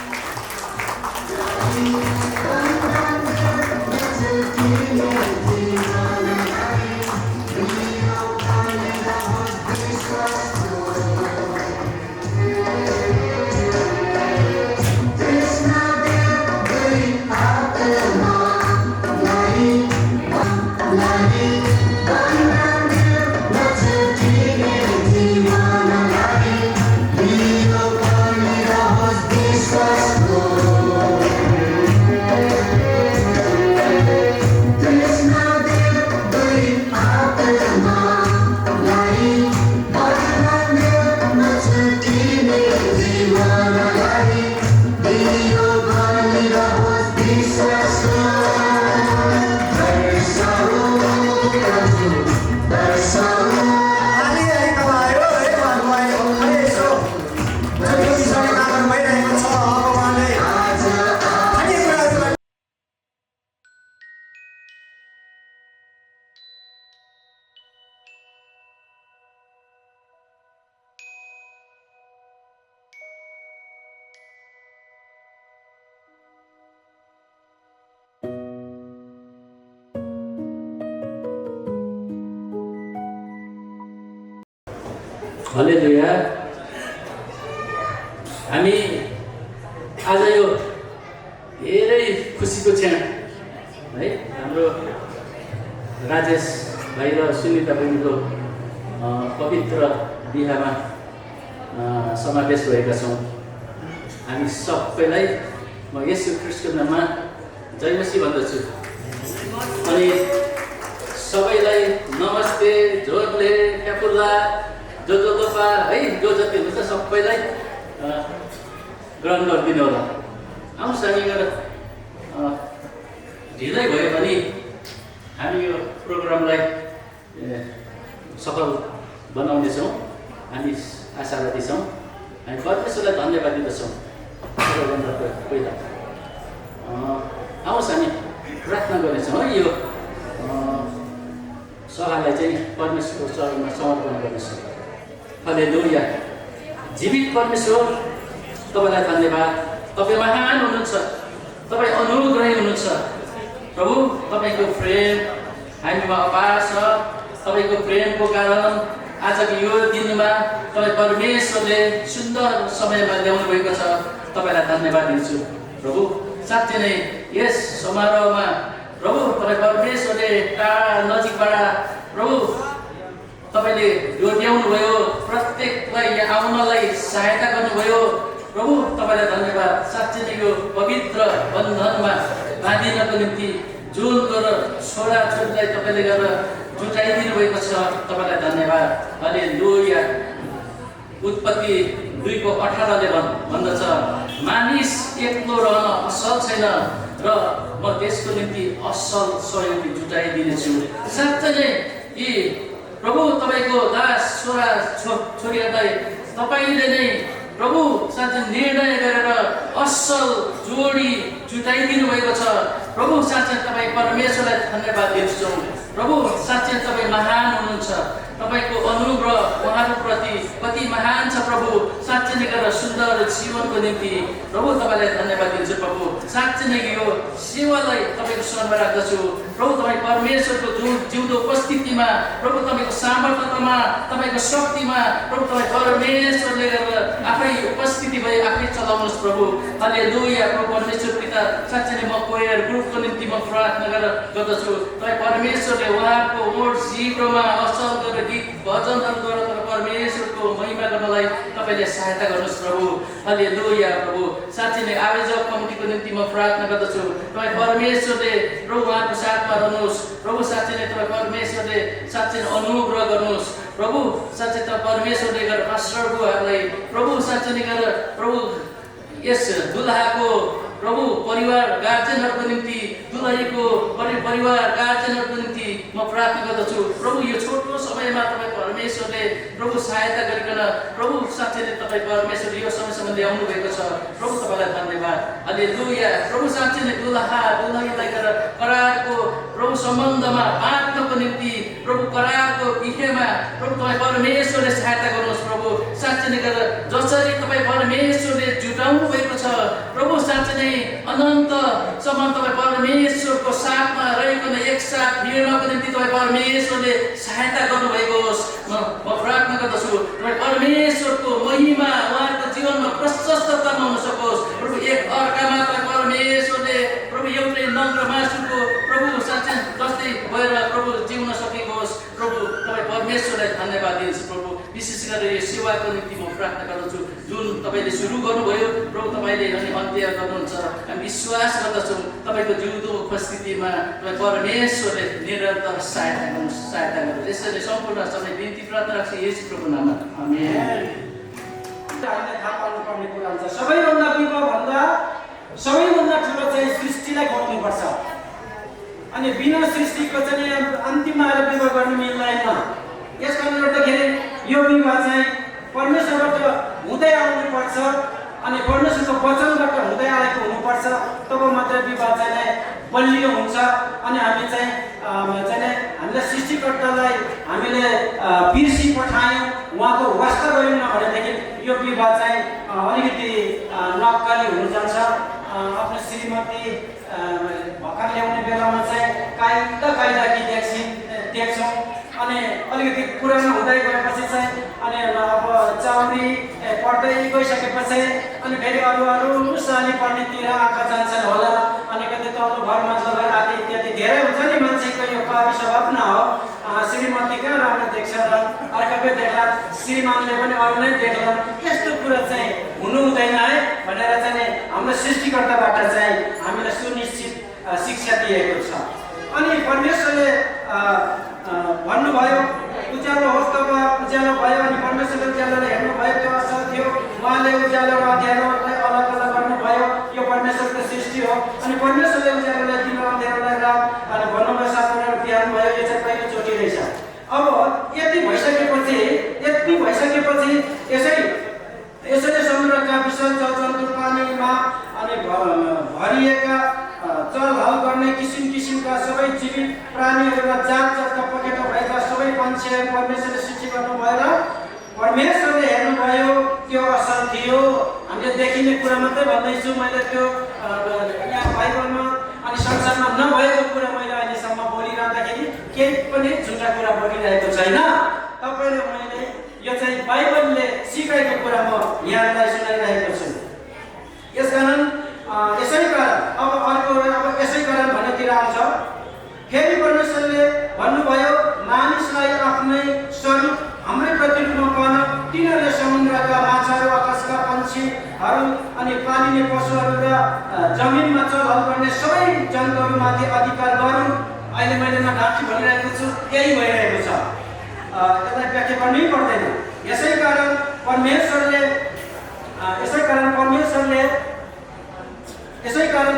[SPEAKER 1] हालेलुया। हामी आज यो धेरै खुसीको क्षण है, हाम्रो राजेश भाइ र सुनिता बहिनीको पवित्र बिहामा समावेश भएका छौँ। हामी सबैलाई म येशू ख्रीष्टको नाममा जय मसीह भन्दछु अनि सबैलाई नमस्ते, झोरले, क्यापुल्ला, जो दोपा है, जो जति हुन्छ सबैलाई ग्रहण गरिदिनु होला। आउँछ हामी ढिलै भयो भने हामी यो प्रोग्रामलाई सफल बनाउनेछौँ। हामी आशावादी छौँ। हामी परमेश्वरलाई धन्यवाद दिँदछौँ। सबैभन्दा पहिला आउँछ हामी प्रार्थना गर्नेछौँ है, यो सभालाई चाहिँ परमेश्वरको चरणमा समर्पण गर्नेछौँ। हालेलुया। जीवित परमेश्वर, तपाईँलाई धन्यवाद। तपाईँ महान हुनुहुन्छ, तपाईँ अनुग्रही हुनुहुन्छ प्रभु। तपाईँको प्रेम हामीमा अपार छ। तपाईँको प्रेमको कारण आजको यो दिनमा तपाईँ परमेश्वरले सुन्दर समयमा ल्याउनु भएको छ। तपाईँलाई धन्यवाद दिन्छु प्रभु। साँच्चै नै यस समारोहमा प्रभु तपाईँ परमेश्वरले टाढा नजिकबाट प्रभु तपाईँले यो ल्याउनु भयो, प्रत्येकलाई यहाँ आउनलाई सहायता गर्नुभयो प्रभु। तपाईँलाई धन्यवाद। साँच्चै नै यो पवित्र बन्धनमा बाँधिनको निम्ति जुन गरेर छोराछोरीलाई तपाईँले गरेर जुटाइदिनु भएको छ, तपाईँलाई धन्यवाद। हालेलुया। उत्पत्ति 2:18ले भन्दछ, मानिस एक्लो रहन असल छैन र म त्यसको निम्ति असल सहयोगी जुटाइदिनेछु। साँच्चै नै यी प्रभु तपाईँको दास छोरा छोरीहरूलाई तपाईँले नै प्रभु साँच्चै निर्णय गरेर असल जोडी जुटाइदिनु भएको छ प्रभु। साँच्चै तपाईँ परमेश्वरलाई धन्यवाद दिन्छौँ प्रभु। साँच्चै तपाईँ महान हुनुहुन्छ। तपाईँको अनुग्रह उहाँहरूप्रति कति महान छ प्रभु। साँच्चै नै गरेर सुन्दर जीवनको निम्ति प्रभु तपाईँलाई धन्यवाद दिन्छु प्रभु। साँच्चै नै यो सेवालाई तपाईँको शरणमा राख्दछु प्रभु। तपाईँ परमेश्वरको जिउँदो उपस्थितिमा प्रभु, तपाईँको सामर्थ्यमा, तपाईँको शक्तिमा प्रभु, तपाईँ परमेश्वरले गरेर आफै उपस्थिति भए आफै चलाउनुहोस् प्रभु। हालेलुया। प्रभु परमेश्वर पिता, साँच्चै नै म कोयर ग्रुपको निम्ति म प्रार्थना गर्दछु। तपाईँ परमेश्वरले उहाँहरूको ओठ जिब्रोमा असल गरेर गीत भजनहरूद्वारा तपाईँ परमेश्वरको महिमा गर्नलाई तपाईँले सहायता गर्नुहोस् प्रभु। हालेलुया प्रभु। साँच्चै नै आयोजक कमिटीको निम्ति म प्रार्थना गर्दछु। तपाईँ परमेश्वरले प्रभु उहाँको साथमा रहनुहोस् प्रभु। साँच्चै नै तपाईँ परमेश्वरले साँच्चै नै अनुग्रह गर्नुहोस् प्रभु। साँच्चै तपाईँ परमेश्वरले गरेर पास्टर बुवाहरूलाई प्रभु साँच्चै नै गरेर प्रभु यस दुलहाको प्रभु परिवार गार्जेनहरूको निम्ति, दुलहीको परिवार गार्जेनहरूको निम्ति म प्रार्थना गर्दछु प्रभु। यो छोटो समयमा तपाईँ परमेश्वरले प्रभु सहायता गरिकन प्रभु साँच्चै नै तपाईँ परमेश्वरले यो समयसम्म ल्याउनु भएको छ प्रभु। तपाईँलाई धन्यवाद। हालेलुया प्रभु। साँच्चै नै दुलहीलाई गरेर करारको प्रभु सम्बन्धमा बाँध्नको निम्ति प्रभु, करारको विषयमा प्रभु तपाईँ परमेश्वरले सहायता गर्नुहोस् प्रभु। साँच्चै नै गरेर जसरी तपाईँ परमेश्वरले जुटाउनु भएको छ प्रभु, साँच्चै नै अनन्तसम्म तपाईँ परमेश्वरको साथमा रहिकन एकसाथ हिँड्नको निम्ति तपाईँ परमेश्वरले सहायता गर्नुभएको होस्। म प्रार्थना गर्दछु तपाईँ परमेश्वरको महिमा उहाँहरूको जीवनमा प्रशस्ततामा हुन सकोस् प्रभु। एक अर्कामा तपाईँ परमेश्वरले प्रभु एउटै नम्र मासुको प्रभु साँच्चै जस्तै भएर प्रभु जिउन सकेको होस् प्रभु। तपाईँ परमेश्वरलाई धन्यवाद दिन्छु प्रभु। विशेष गरेर यो सेवाको निम्ति म प्रार्थना गर्दछु। जुन तपाईँले सुरु गर्नुभयो प्रभु, तपाईँले अनि अन्त्य गर्नुहुन्छ। हामी विश्वास गर्दछौँ तपाईँको जिउँदो उपस्थितिमा तपाईँ परमेश्वरले निरन्तर सहायता गर्नुहोस्। यसरी सम्पूर्ण सबै बिन्ती प्रार्थना राख्छु येशू प्रभुको नाममा, आमेन।
[SPEAKER 9] हामीले थाहा पाउनुपर्ने कुरा हुन्छ, सबैभन्दा विवाहभन्दा सबैभन्दा ठुलो चाहिँ सृष्टिलाई खोज्नुपर्छ। अनि बिना सृष्टिको चाहिँ अन्तिममा आएर विवाह गर्नु मिल्दैन। यस कारणले गर्दाखेरि यो विवाह चाहिँ परमेश्वरबाट हुँदै आउनुपर्छ अनि परमेश्वरको वचनबाट हुँदै आएको हुनुपर्छ। तब मात्रै विवाह चाहिँ बलियो हुन्छ। अनि हामी चाहिँ हामीले सृष्टिकर्तालाई हामीले बिर्सी पठायौँ, उहाँको वास्ता गऱ्यौँ भनेदेखि यो विवाह चाहिँ अलिकति नक्कली हुन जान्छ। आफ्नो श्रीमती भर्खर ल्याउने बेलामा चाहिँ कायदा कि देख्छौँ अनि अलिकति पुरानो हुँदै गएपछि चाहिँ अनि अब चाउरी पढ्दै गइसकेपछि अनि फेरि अरू साली पढ्नेतिर आँखा जान्छन् होला अनि कतै तल्लो घरमा लगेर आदि इत्यादि धेरै हुन्छ नि मान्छेको यो कवि स्वभाव न हो श्रीमती कहाँ राम्रो देख्छ र अर्काकै देख्ला श्रीमानले पनि अरू नै देख्ला यस्तो कुरा चाहिँ हुनु हुँदैन है भनेर चाहिँ हाम्रो सृष्टिकर्ताबाट चाहिँ हामीलाई सुनिश्चित शिक्षा दिएको छ। अनि परमेश्वरले भन्नुभयो उज्यालो होस् तब उज्यालो भयो अनि परमेश्वरले उज्यालोलाई हेर्नुभयो त्यो असल थियो उहाँले उज्यालो र अँध्यारोलाई अलग अलग गर्नुभयो यो परमेश्वरको सृष्टि हो अनि परमेश्वरले उज्यालोलाई दिन अँध्यारोलाई रात अनि भन्नुभयो 7 कुरा बिहान भयो यो चाहिँ पहिलोचोटि रहेछ। अब यति भइसकेपछि यसैले समुद्रका विशाल जलजन्तु पानीमा अनि भरिएका चलहल गर्ने किसिमका सबै जीवित प्राणीहरू र जातका पखेटा भएका सबै मान्छेहरू परमेश्वरले सृष्टि गर्नुभयो र परमेश्वरले हेर्नुभयो त्यो असल थियो। हामीले देखिने कुरा मात्रै भन्दैछु मैले त्यो यहाँ बाइबलमा अनि संसारमा नभएको कुरा मैले अहिलेसम्म बोलिरहँदाखेरि केही पनि झुटा कुरा बोलिरहेको छैन। तपाईँले मैले यो चाहिँ बाइबलले सिकाएको कुरा म यहाँलाई सुनाइरहेको छु। यसकारण यसै कारण भन्नेतिर आउँछ फेरि परमेश्वरले भन्नुभयो मानिसलाई आफ्नै स्वरूप हाम्रै प्रतिरूपमा गर्न तिनीहरूले समुद्रका माछाहरू आकाशका पन्छीहरू अनि पालिने पशुहरू र जमिनमा चलहल गर्ने सबै जन्तुहरूमाथि अधिकार गरून्। अहिले मैले नढाँटी भनिरहेको छु यही भइरहेको छ त्यसलाई व्याख्या गर्नै पर्दैन। यसै कारण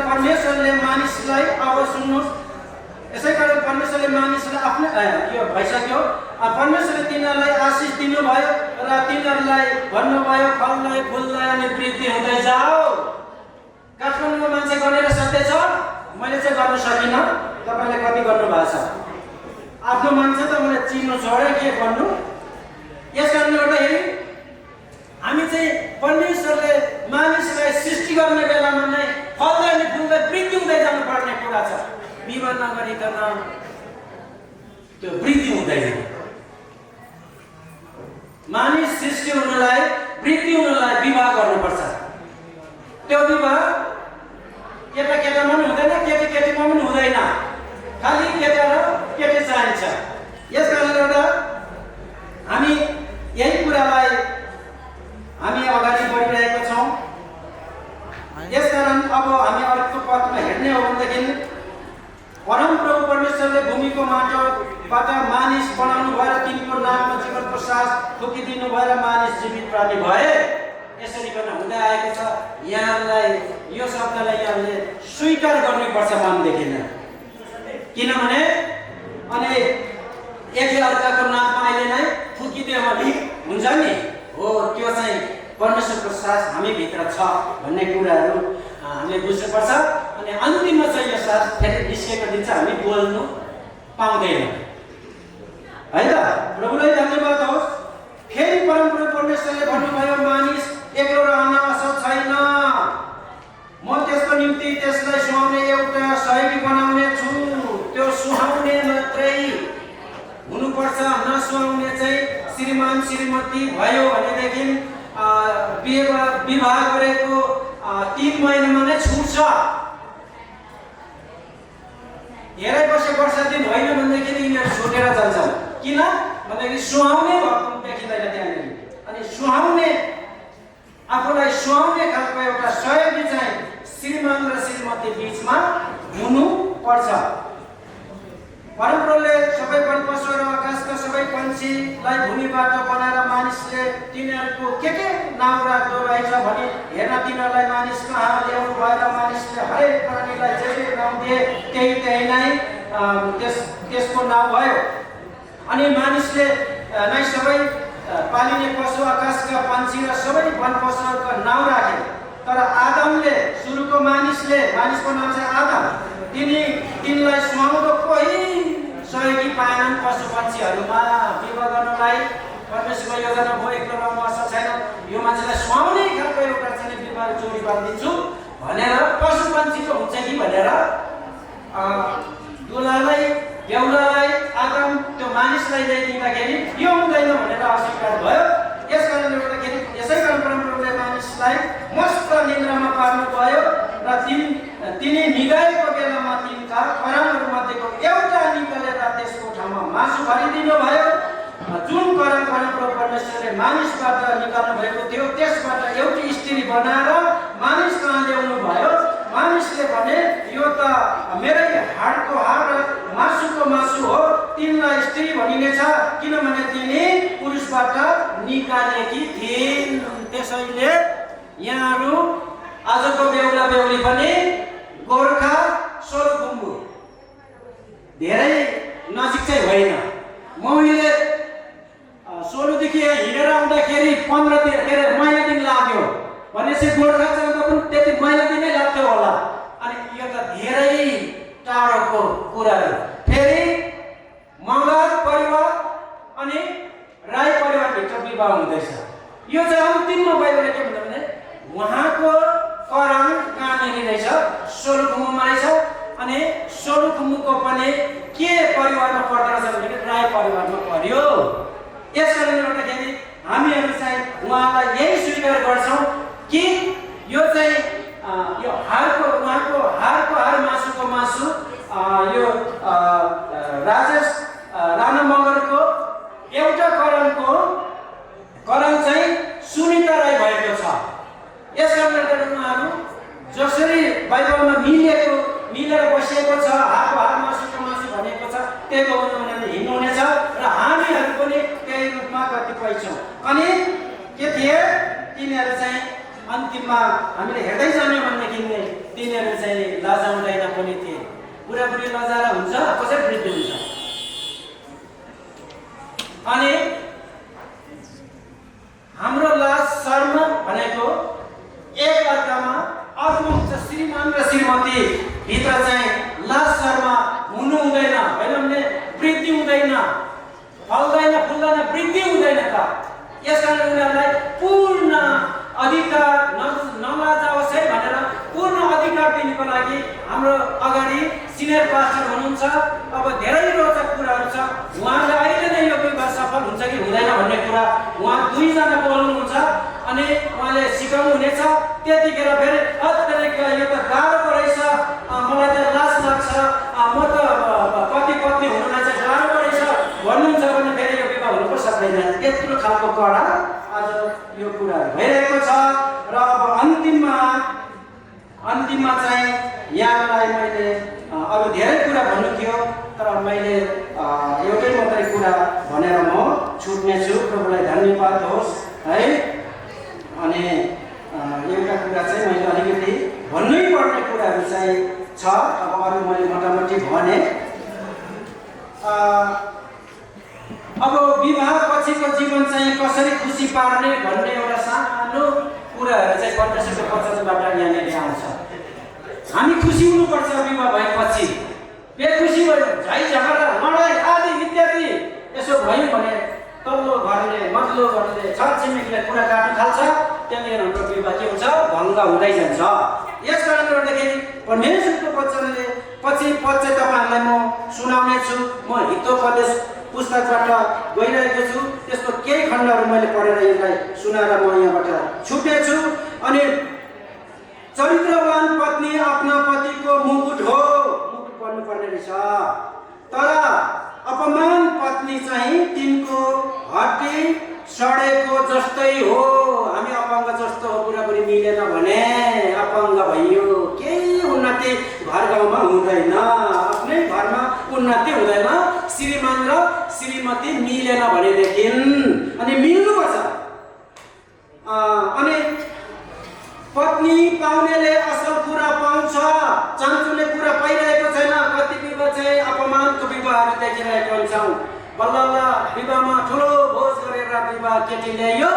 [SPEAKER 9] परमेश्वरले मानिसलाई अब सुन्नुहोस् आफ्नो यो भइसक्यो परमेश्वरले तिनीहरूलाई आशिष दिनुभयो र तिनीहरूलाई भन्नुभयो फललाई फुललाई अनि वृद्धि हुँदै जाओ। काठमाडौँमा मान्छे गरेर सक्दैछ मैले चाहिँ गर्न सकिनँ तपाईँले कति गर्नुभएको छ आफ्नो मान्छे त मलाई चिन्नु छोडे के गर्नु। यस कारणले गर्दाखेरि हामी चाहिँ परमेश्वरले मानिसलाई सृष्टि गर्ने बेलामा नै फल्दै अनि फुल्दै वृद्धि हुँदै जानुपर्ने कुरा छ। विवाह नगरिकन त्यो वृद्धि हुँदैन। मानिस सृष्टि हुनलाई वृद्धि हुनलाई विवाह गर्नुपर्छ। त्यो विवाह केटाकेटामा पनि हुँदैन केटीकेटीमा पनि हुँदैन खालि केटा र केटी चाहिन्छ। यस कारणले गर्दा हामी यही कुरालाई हामी अगाडि बढिरहेका छौँ। यसकारण अब हामी अर्को पदमा हेर्ने हो भनेदेखि परमप्रभु परमेश्वरले भूमिको माटोबाट मानिस बनाउनु भएर तिनको नाममा जीवनको सास फुकिदिनु भएर मानिस जीवित प्राणी भए। यसरी गर्न हुँदै आएको छ। यहाँलाई यो शब्दलाई यहाँले स्वीकार गर्नुपर्छ मनदेखि नै किनभने अनि एक अर्काको नाममा अहिले नै फुकिदियो भने हुन्छ नि हो त्यो चाहिँ परमेश्वरको सास हामी भित्र छ भन्ने कुराहरू हामीले बुझ्नुपर्छ। अनि अन्तिममा चाहिँ यो सास फेरि निस्केको दिन चाहिँ हामी बोल्नु पाउँदैनौँ है त। प्रभुलाई धन्यवाद होस्। फेरि परमप्रभु परमेश्वरले भन्नुभयो मानिस एक्लो रहन असल छैन म त्यसको निम्ति त्यसलाई सुहाउने एउटा सहयोगी बनाउने छु। त्यो सुहाउने मात्रै हुनुपर्छ नसुहाउने चाहिँ श्रीमान श्रीमती भयो भनेदेखि विवाह गरेको 3 महिनामा नै छुट्छ। हेरै वर्ष दिन होइन भनेदेखि यिनीहरू छुटेर जान्छन्। किन भन्दाखेरि सुहाउने भएको देखिँदैन त्यहाँनिर। अनि सुहाउने आफूलाई सुहाउने खालको एउटा सहयोगी चाहिँ श्रीमान र श्रीमती बिचमा हुनु पर्छ। परमप्रभुले सबै वन पशु र आकाशका सबै पन्छीलाई भूमिबाट बनाएर मानिसले तिनीहरूको के नाम राख्दो रहेछ भने हेर्न तिनीहरूलाई मानिस कहाँ ल्याउनु भएर मानिसले हरेक प्राणीलाई जे नाम दिए त्यही नै त्यसको नाम भयो। अनि मानिसले नै सबै पालिने पशु आकाशका पन्छी र सबै वन पशुहरूका नाम राखे। तर आदमले सुरुको मानिसको नाम चाहिँ आदम तिनलाई सुहाउनुको कोही सहयोगी पाएनन्। पशु पक्षीहरूमा विवाह गर्नलाई परमेश्वरको योजना भयो एक्लो रहनु असल छैन यो मान्छेलाई सुहाउने खालको एउटा चाहिँ विवाह जोडी बाँधिदिन्छु भनेर पशु पक्षीको हुन्छ कि भनेर दुलालाई बेहुलालाई आदम त्यो मानिसलाई दिँदाखेरि यो हुँदैन भनेर अस्वीकार भयो। यस कारणले गर्दाखेरि यसै कारण परमप्रभुले मानिसलाई मस्त निन्द्रामा पार्नु भयो र तिनी निगाएको बेलामा तिनका करामहरूमध्येको एउटा निकालेर त्यसको ठाउँमा मासु भरिदिनु भयो। जुन कराम परमप्रभु परमेश्वरले मानिसबाट निकाल्नु भएको थियो त्यसबाट एउटी स्त्री बनाएर मानिस कहाँ ल्याउनु भयो। मानिसले भने यो त मेरै हाडको हाड र मासुको मासु हो, तिनलाई स्त्री भनिनेछ किनभने तिनी पुरुषबाट निकालेकी थिइन्। त्यसैले यहाँहरू आजको बेहुला बेहुली पनि गोर्खा सोलुखुम्बु धेरै नजिक चाहिँ होइन। मैले सोलुदेखि हिँडेर आउँदाखेरि 15 दिन के अरे महिना दिन लाग्यो भनेपछि गोर्खा जाँदा पनि त्यति महिना दिनै लाग्थ्यो होला। अनि यो त धेरै टाढोको कुराहरू। फेरि मगर परिवार अनि राई परिवारभित्र विवाह हुँदैछ। यो चाहिँ अन्तिममा बाइबलले के भन्छ भने उहाँको कराम कहाँनिर रहेछ, सोलुखुम्बुमा रहेछ। अनि सोलुखुम्बुको पनि के परिवारमा पर्दो रहेछ भने राई परिवारमा पर्यो। यस कारणले गर्दाखेरि हामीहरू चाहिँ उहाँलाई यही स्वीकार गर्छौँ कि यो चाहिँ यो उहाँको हारको हार मासुको मासु यो राणा मगरको एउटा करण चाहिँ सुनिता राई भएको छ। यस कारणले गर्दा उहाँहरू जसरी बाइबलमा मिलेर बसिएको छ, हारको हार मासुको मासु भनेको छ त्यही उनीहरूले हिँड्नुहुनेछ र हामीहरू पनि त्यही रूपमा कतिपय छौँ। अनि के थिए तिनीहरू चाहिँ अन्तिममा हामीले हेर्दै जान्यौँ भनेदेखि तिनीहरू चाहिँ लजाउँदैन पनि थिए। बुढाबुढी लजाएर हुन्छ, कसरी वृद्धि हुन्छ। अनि हाम्रो लाज शर्म भनेको एक अर्कामा अर्को श्रीमान र श्रीमती भित्र चाहिँ लाज शर्म हुनु हुँदैन। होइन भने वृद्धि हुँदैन, फल्दैन फुल्दैन, वृद्धि हुँदैन त। यस कारण उनीहरूलाई पूर्ण अधिकार नलाजाओस् है भनेर पूर्ण अधिकार दिनको लागि हाम्रो अगाडि सिनियर पास्टर हुनुहुन्छ। अब धेरै रोचक कुराहरू छ। उहाँले अहिले नै यो विवाह सफल हुन्छ कि हुँदैन भन्ने कुरा उहाँ दुईजना बोल्नुहुन्छ अनि उहाँले सिकाउनु हुनेछ। त्यतिखेर फेरि यो त गाह्रो रहेछ, मलाई त लाज लाग्छ, म त पति पत्नी हुनुलाई चाहिँ गाह्रो रहेछ भन्नुहुन्छ भने फेरि यो विवाह हुनु पनि सक्दैन। यत्रो खालको कडा आज यो कुराहरू भइरहेको छ। र अब अन्तिममा चाहिँ यहाँलाई मैले अरू धेरै कुरा भन्नु थियो तर मैले एउटै मात्रै कुरा भनेर म छुट्नेछु। प्रभुलाई धन्यवाद होस् है। अनि एउटा कुरा चाहिँ मैले अलिकति भन्नै पर्ने कुराहरू चाहिँ छ। अब अरू मैले मोटामोटी भने अब विवाह पछिको जीवन चाहिँ कसरी खुसी पार्ने भन्ने एउटा सानो कुराहरू चाहिँ परमेश्वरको वचनबाट यहाँनिर आउँछ। हामी खुसी हुनुपर्छ विवाह भएपछि। बेखुसी भयो, झै झगडा लडाइँ आदि इत्यादि यसो भयो भने तल्लो घरले मथिल्लो घरले छरछिमेकीले कुरा काट्न थाल्छ। त्यहाँनिर हाम्रो विवाह के हुन्छ, भङ्ग हुँदै जान्छ। यस कारणले गर्दाखेरि परमेश्वरको वचनले पछि तपाईँहरूलाई म सुनाउने छु। म हितोपदेश पुस्तकबाट गइरहेको छु। त्यसको केही खण्डहरू मैले पढेर यसलाई सुनाएर म यहाँबाट छुटेछु। अनि चरित्रवान पत्नी आफ्ना पतिको मुकुट हो, मुकुट पर्नुपर्ने रहेछ। तर अपमान पत्नी चाहिँ तिनको हड्डी सडेको जस्तै हो। हामी अपाङ्ग जस्तो हो, बुढाबुढी मिलेन भने अपाङ्ग भइयो, केही उन्नति घर गाउँमा हुँदैन, आफ्नै घरमा उन्नति हुँदैन। श्रीमान र श्रीमती मिलेन भनेदेखि अनि मिल्नुपर्छ। अनि पत्नी पाउनेले असल कुरा पाउँछ, चान्चुले कुरा पाइरहेको छैन। कति विवाह चाहिँ अपमानको विवाहहरू देखिरहेको हुन्छौँ। बल्ल विवाहमा ठुलो भोज गरेर विवाह केटी ल्यायो,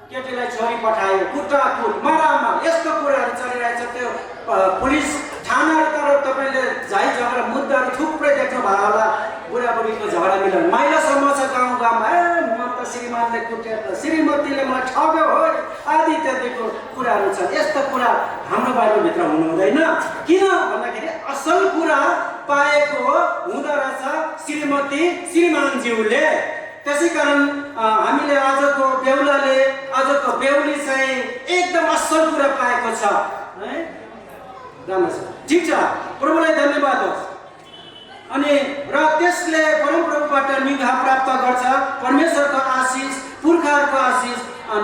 [SPEAKER 9] केटीलाई छोरी पठायो, कुटाकुट मारामार यस्तो कुराहरू चलिरहेछ। त्यो पुलिस थानाहरू तर तपाईँले झै झगडा मुद्दाहरू थुप्रै देख्नु भयो होला। बुढाबुढीको झगडा मिलन माइलासम्म छ गाउँ गाउँमा। म त श्रीमानले कुटेर श्रीमतीले मलाई ठग्यो हो आदि इत्यादिको कुराहरू छ। यस्तो कुरा हाम्रो बाहिरभित्र हुनु हुँदैन। किन भन्दाखेरि असल कुरा पाएको हुँदो रहेछ श्रीमती श्रीमानज्यूले। त्यसै कारण हामीले आजको बेहुलाले आजको बेहुली चाहिँ एकदम असल कुरा पाएको छ है। राम्रो छ, ठिक छ, प्रभुलाई धन्यवाद होस्। अनि र त्यसले परमप्रभुबाट निगाह प्राप्त गर्छ, परमेश्वरको आशिष, पुर्खाहरूको आशिष,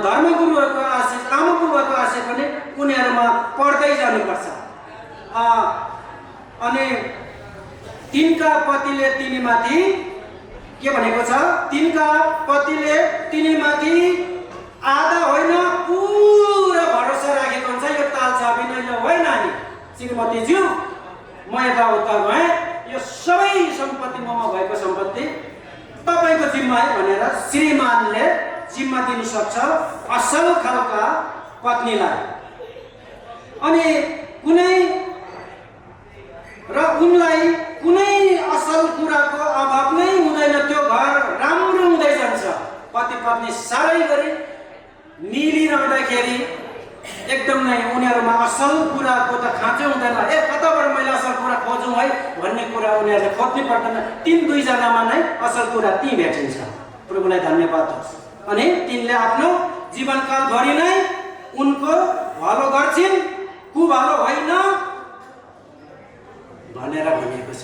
[SPEAKER 9] धर्मगुरुहरूको आशिष, आमाबुबाको आशिष पनि उनीहरूमा पर्दै जानुपर्छ। अनि तिनका पतिले तिनीमाथि के भनेको छ, तिनका पतिले तिनीमाथि आधा होइन पुरा भरोसा राखेको हुन्छ। यो ताल चाबिने होइन नि श्रीमतीज्यू, म यताउता गएँ, यो सबै सम्पत्ति ममा भएको सम्पत्ति तपाईँको जिम्मा है भनेर श्रीमानले जिम्मा दिनु सक्छ असल खालका पत्नीलाई। अनि उनलाई कुनै असल कुराको अभाव नै हुँदैन, त्यो घर राम्रो हुँदै जान्छ। पति पत्नी साह्रै गरी मिलिरहँदाखेरि एकदम नै उनीहरूमा असल कुराको त खाँचो हुँदैन। कताबाट मैले असल कुरा खोजौँ है भन्ने कुरा उनीहरूले खोज्नै पर्दैन, तीन दुईजनामा नै असल कुरा ती भेटिन्छ। प्रभुलाई धन्यवाद होस्। अनि तिनले आफ्नो जीवनकालभरि नै उनको भलो गर्छिन्, कुभलो होइन भनेर भनिएको छ।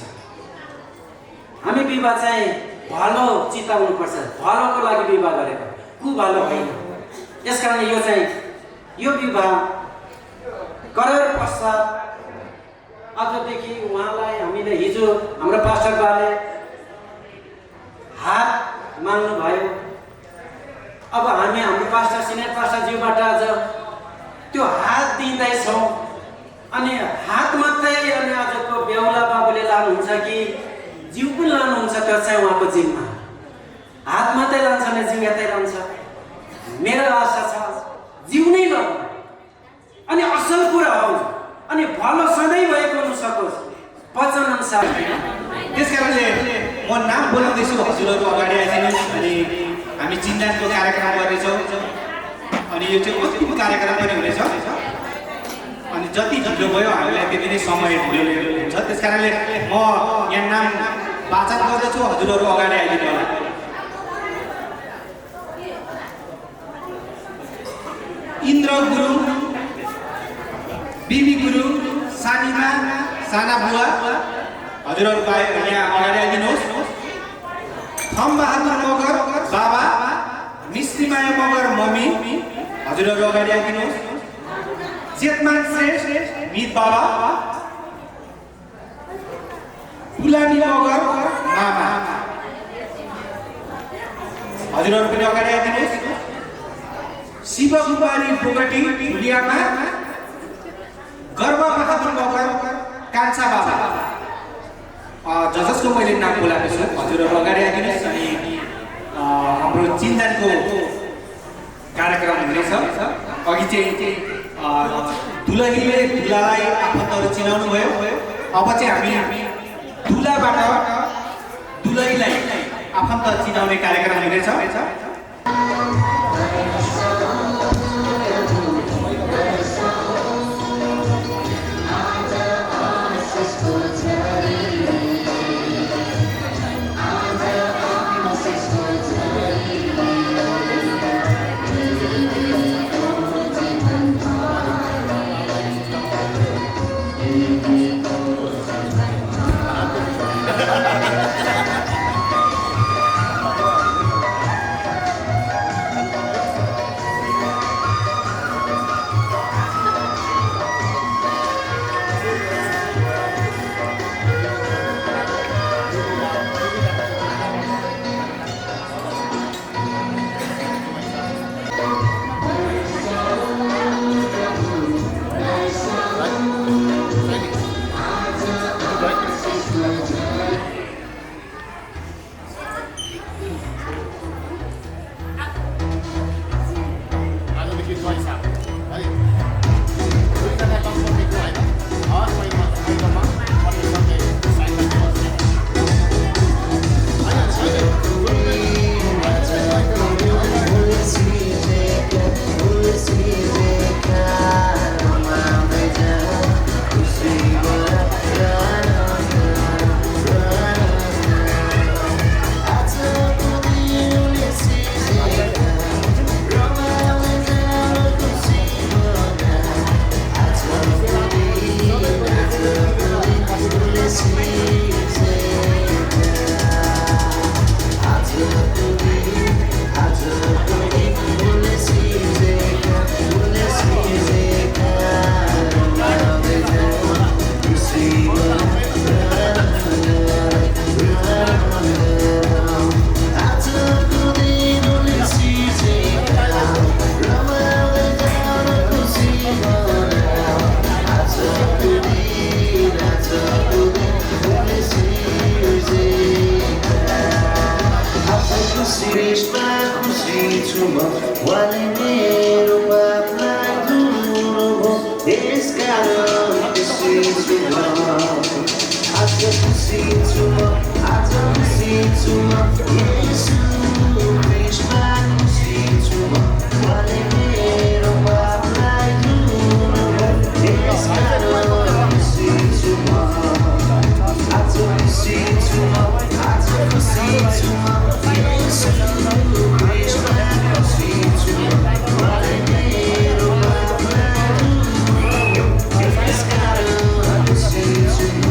[SPEAKER 9] हामी विवाह चाहिँ भलो चिताउनुपर्छ, भलोको लागि विवाह गरेको, कुभलो होइन। यसकारण यो विवाह गरेर पश्चात आजदेखि उहाँलाई हामीले हिजो हाम्रो पास्टर बाले हात माग्नु भयो। अब हामी हाम्रो पास्टर सिनियर पास्टरज्यूबाट आज त्यो हात दिँदैछौँ। अनि हात मात्रै अनि आजको बेहुला बाबुले लानुहुन्छ कि जिउ पनि लानुहुन्छ, त्यो चाहिँ उहाँको जिम्मा। हात मात्रै लान्छ भने जिउ यतै रहन्छ। मेरो आशा छ जिउ नै लाउँ अनि असल कुरा हो अनि भलो सधैँ भएको हुन सकोस् वचन अनुसार।
[SPEAKER 8] त्यसकारणले म नाम बोलाउँदैछु, हजुरहरू अगाडि आइदिनुहोस्। अनि हामी चिन्तानको कार्यक्रम गर्नेछौँ। अनि यो चाहिँ अन्तिम कार्यक्रम पनि हुनेछ। अनि जति ढिलो भयो हामीलाई त्यति नै समय ढिलो हुन्छ। त्यसकारणले म यहाँ नाम वाचन गर्दछु, हजुरहरू अगाडि आइदिनु होला। इन्द्र गुरुङ, बिबी गुरुङ, सानीमा, साना बुवा, हजुरहरू यहाँ अगाडि आइदिनुहोस्। थमबहादुर मगर बाबा, मिश्रीमाया मगर मम्मी, हजुरहरू अगाडि आइदिनुहोस्। जेतमान श्रेष्ठ मित बाबा, गुलामी मगर मामा, हजुरहरू पनि अगाडि आइदिनुहोस्। शिवकुमारी बोगटी भुलियामा, गर्व बहादुर मगर कान्छा बाबा, जसको मैले नाम बोलाएको छु, हजुरहरू अगाडि आइदिनुहोस्। अनि हाम्रो चिन्तनको कार्यक्रम हुनेछ। अघि चाहिँ दुलहीले दुलालाई आफन्तहरू चिनाउनु भयो। अब चाहिँ हामी दुलाबाट दुलहीलाई आफन्त चिनाउने कार्यक्रम हुनेछ।
[SPEAKER 7] खुसी छु म उहाँले मेरो पापलाई धुनुभयो त्यसकारण खुसी छु म आज खुसी छु म आज खुसी छु म येशू ख्रीष्टमा खुसी छु म उहाँले मेरो पापलाई धुनुभयो त्यसकारण खुसी छु म आज खुसी छु म आज खुसी छु म येशू ख्रीष्टमा खुसी छु म उहाँले मेरो पापलाई धुनुभयो त्यसकारण खुसी छु म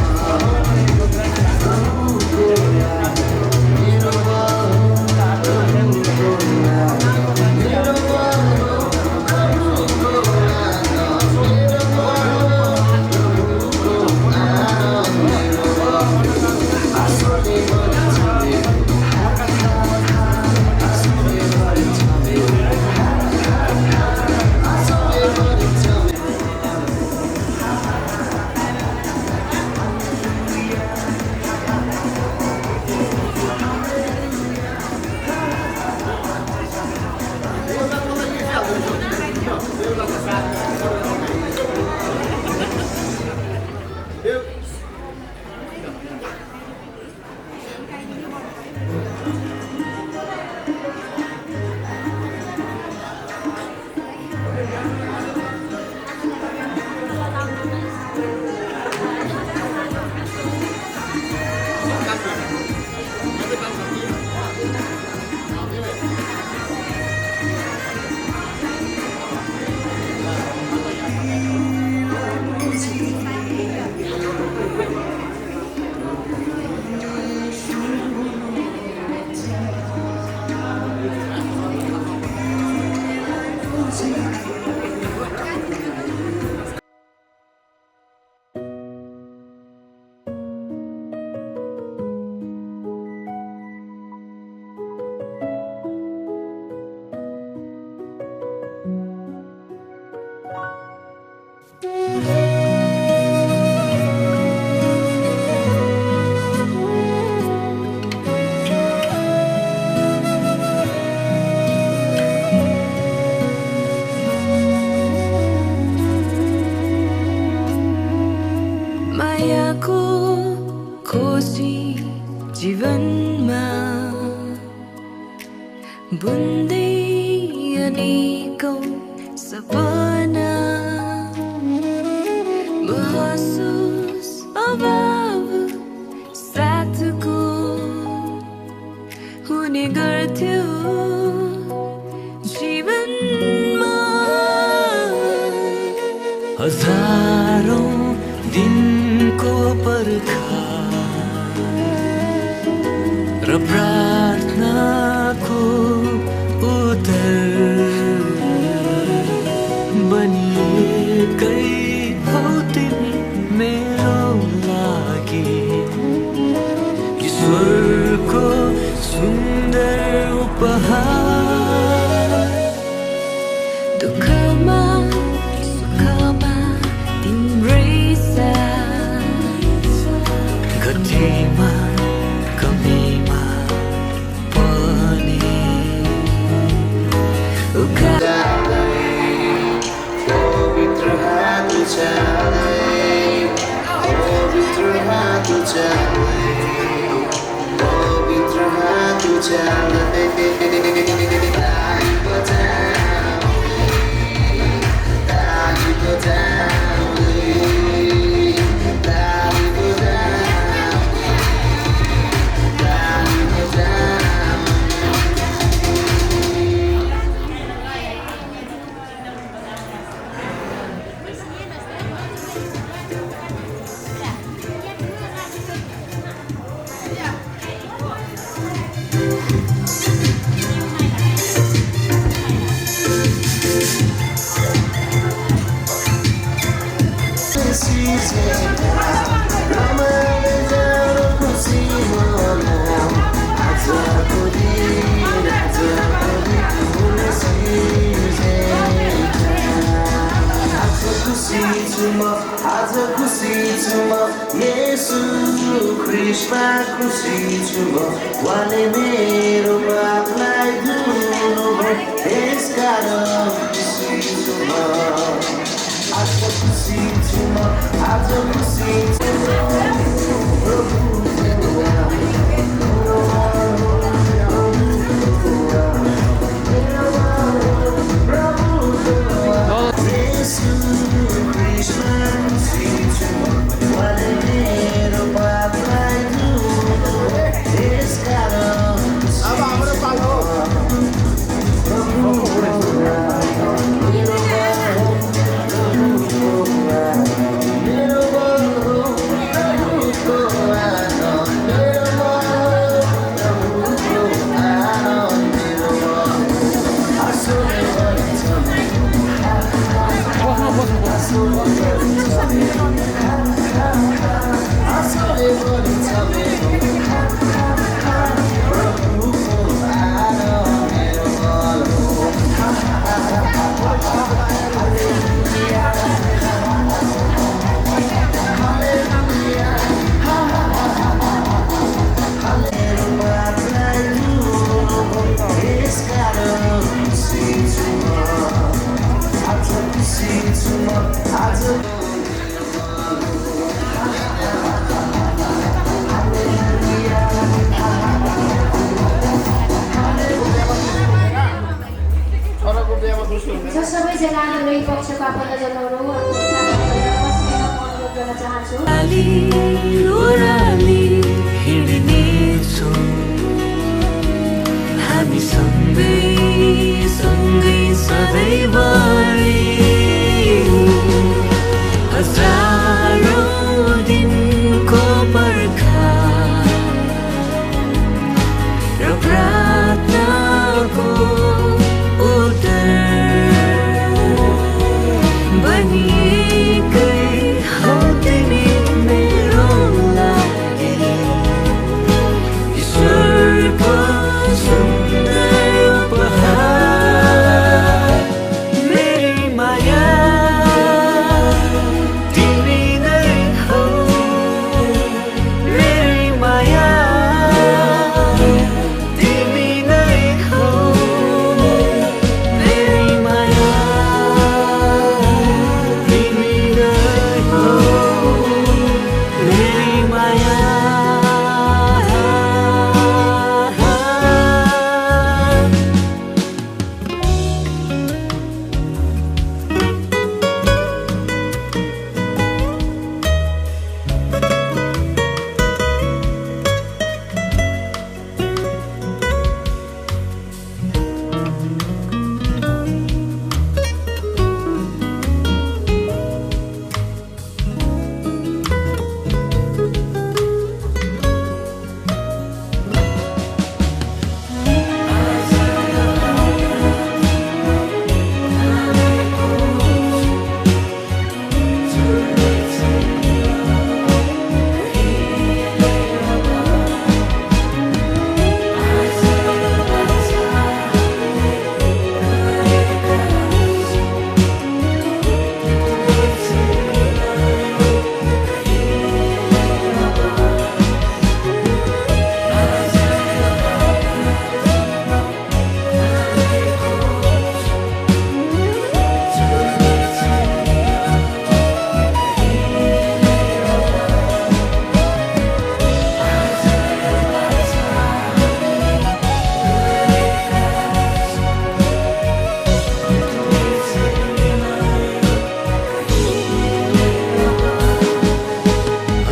[SPEAKER 2] मायाको खोजी जीवनमा बुन्दै अनेकौं सपना महसुस अभाव साथको हुने गर्थ्यो जीवनमा हजारौं दिनको पर्खा र प्रार्थनाको उत्तर बनिएकै हौ तिमी मेरो लागि ईश्वरको सुन्दर उपहार दुःखमा सुखमा तिम्रै साथ घटीमा कमीमा पनि
[SPEAKER 7] पवित्र हात उचाल्दै पवित्र हात उचाल्दै पवित्र हात उचाल्दै ताली बजाउँदै ताली बजाउँदै ताली बजाउँदै ताली बजाउँदै आज खुसी छु म येशू ख्रीष्टमा खुसी छु म उहाँले मेरो पाप
[SPEAKER 3] सबैजना आनन्दै पक्षको आफन्तजनहरू अनुरोध गर्न चाहन्छु।
[SPEAKER 2] ओराली हिँड्नेछौँ हामी सँगै सँगै सधैँभरि हजारौँ दिनको बर्खा र प्रार्थनाको उत्तर बनिएकै हौ तिमी मेरो लागि ईश्वरको सुन्दर उपहार मेरी माया तिमी नै हौ मेरी माया तिमी नै हौ मेरी माया तिमी नै हौ मेरी माया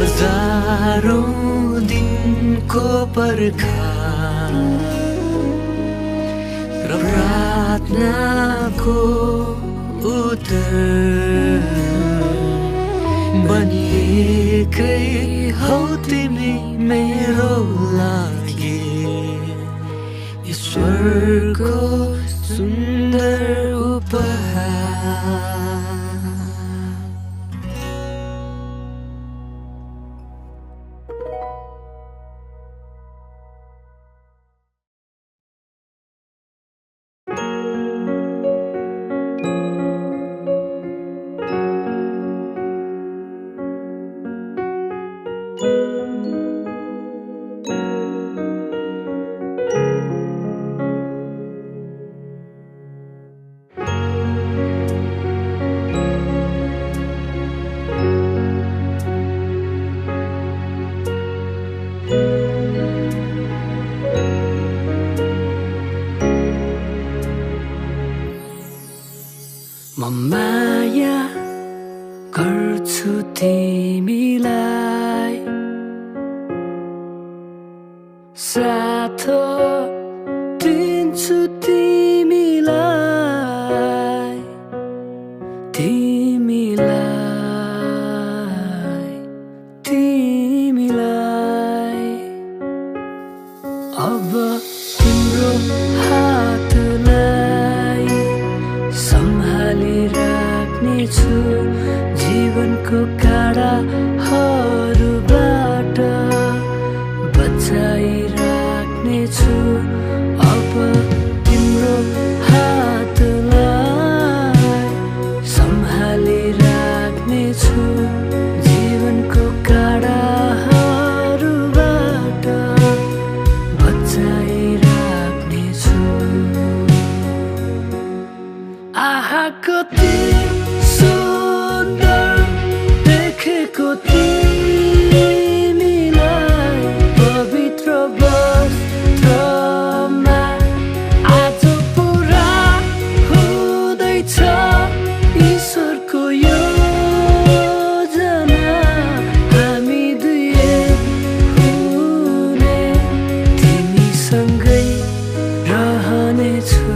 [SPEAKER 2] हजारौँ दिनको बर्खा र प्रार्थनाको उत्तर बनिएकै हौ तिमी मेरो लागि ईश्वरको सुन्दर उपहार माया गर्छु तिमीलाई साथ दिन्छु तिमीलाई तिमीलाई अब तिम्रो हातलाई सम्हाली राख्नेछु जीवनको काँडाहरूबाट बचाइ राख्नेछु अब तिम्रो हातलाई सम्हाली राख्नेछु जीवनको काँडाहरूबाट बचाइ राख्नेछु आहा कति सुन्दर देखेको तिमीलाई पवित्र वस्त्रमा आज पुरा हुँदैछ ईश्वरको योजना हामी दुई हुने तिमीसँगै रहनेछु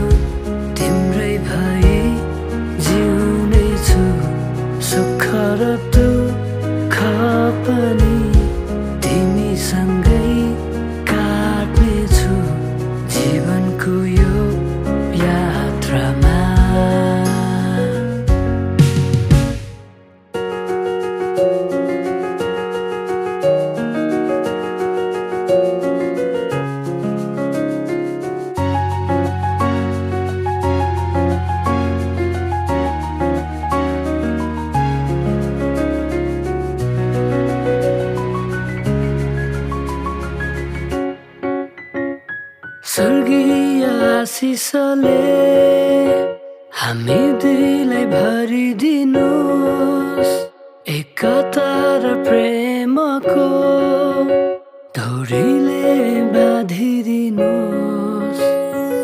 [SPEAKER 2] तिम्रै भई जिउनेछु सुख र दुःख पनि तिमीसँगै काट्नेछु जीवनको यो यात्रामा स्वर्गीय आशिषले हामी दुईलाई भरिदिनुहोस् एकता र प्रेमको डोरीले बाँधिदिनुहोस्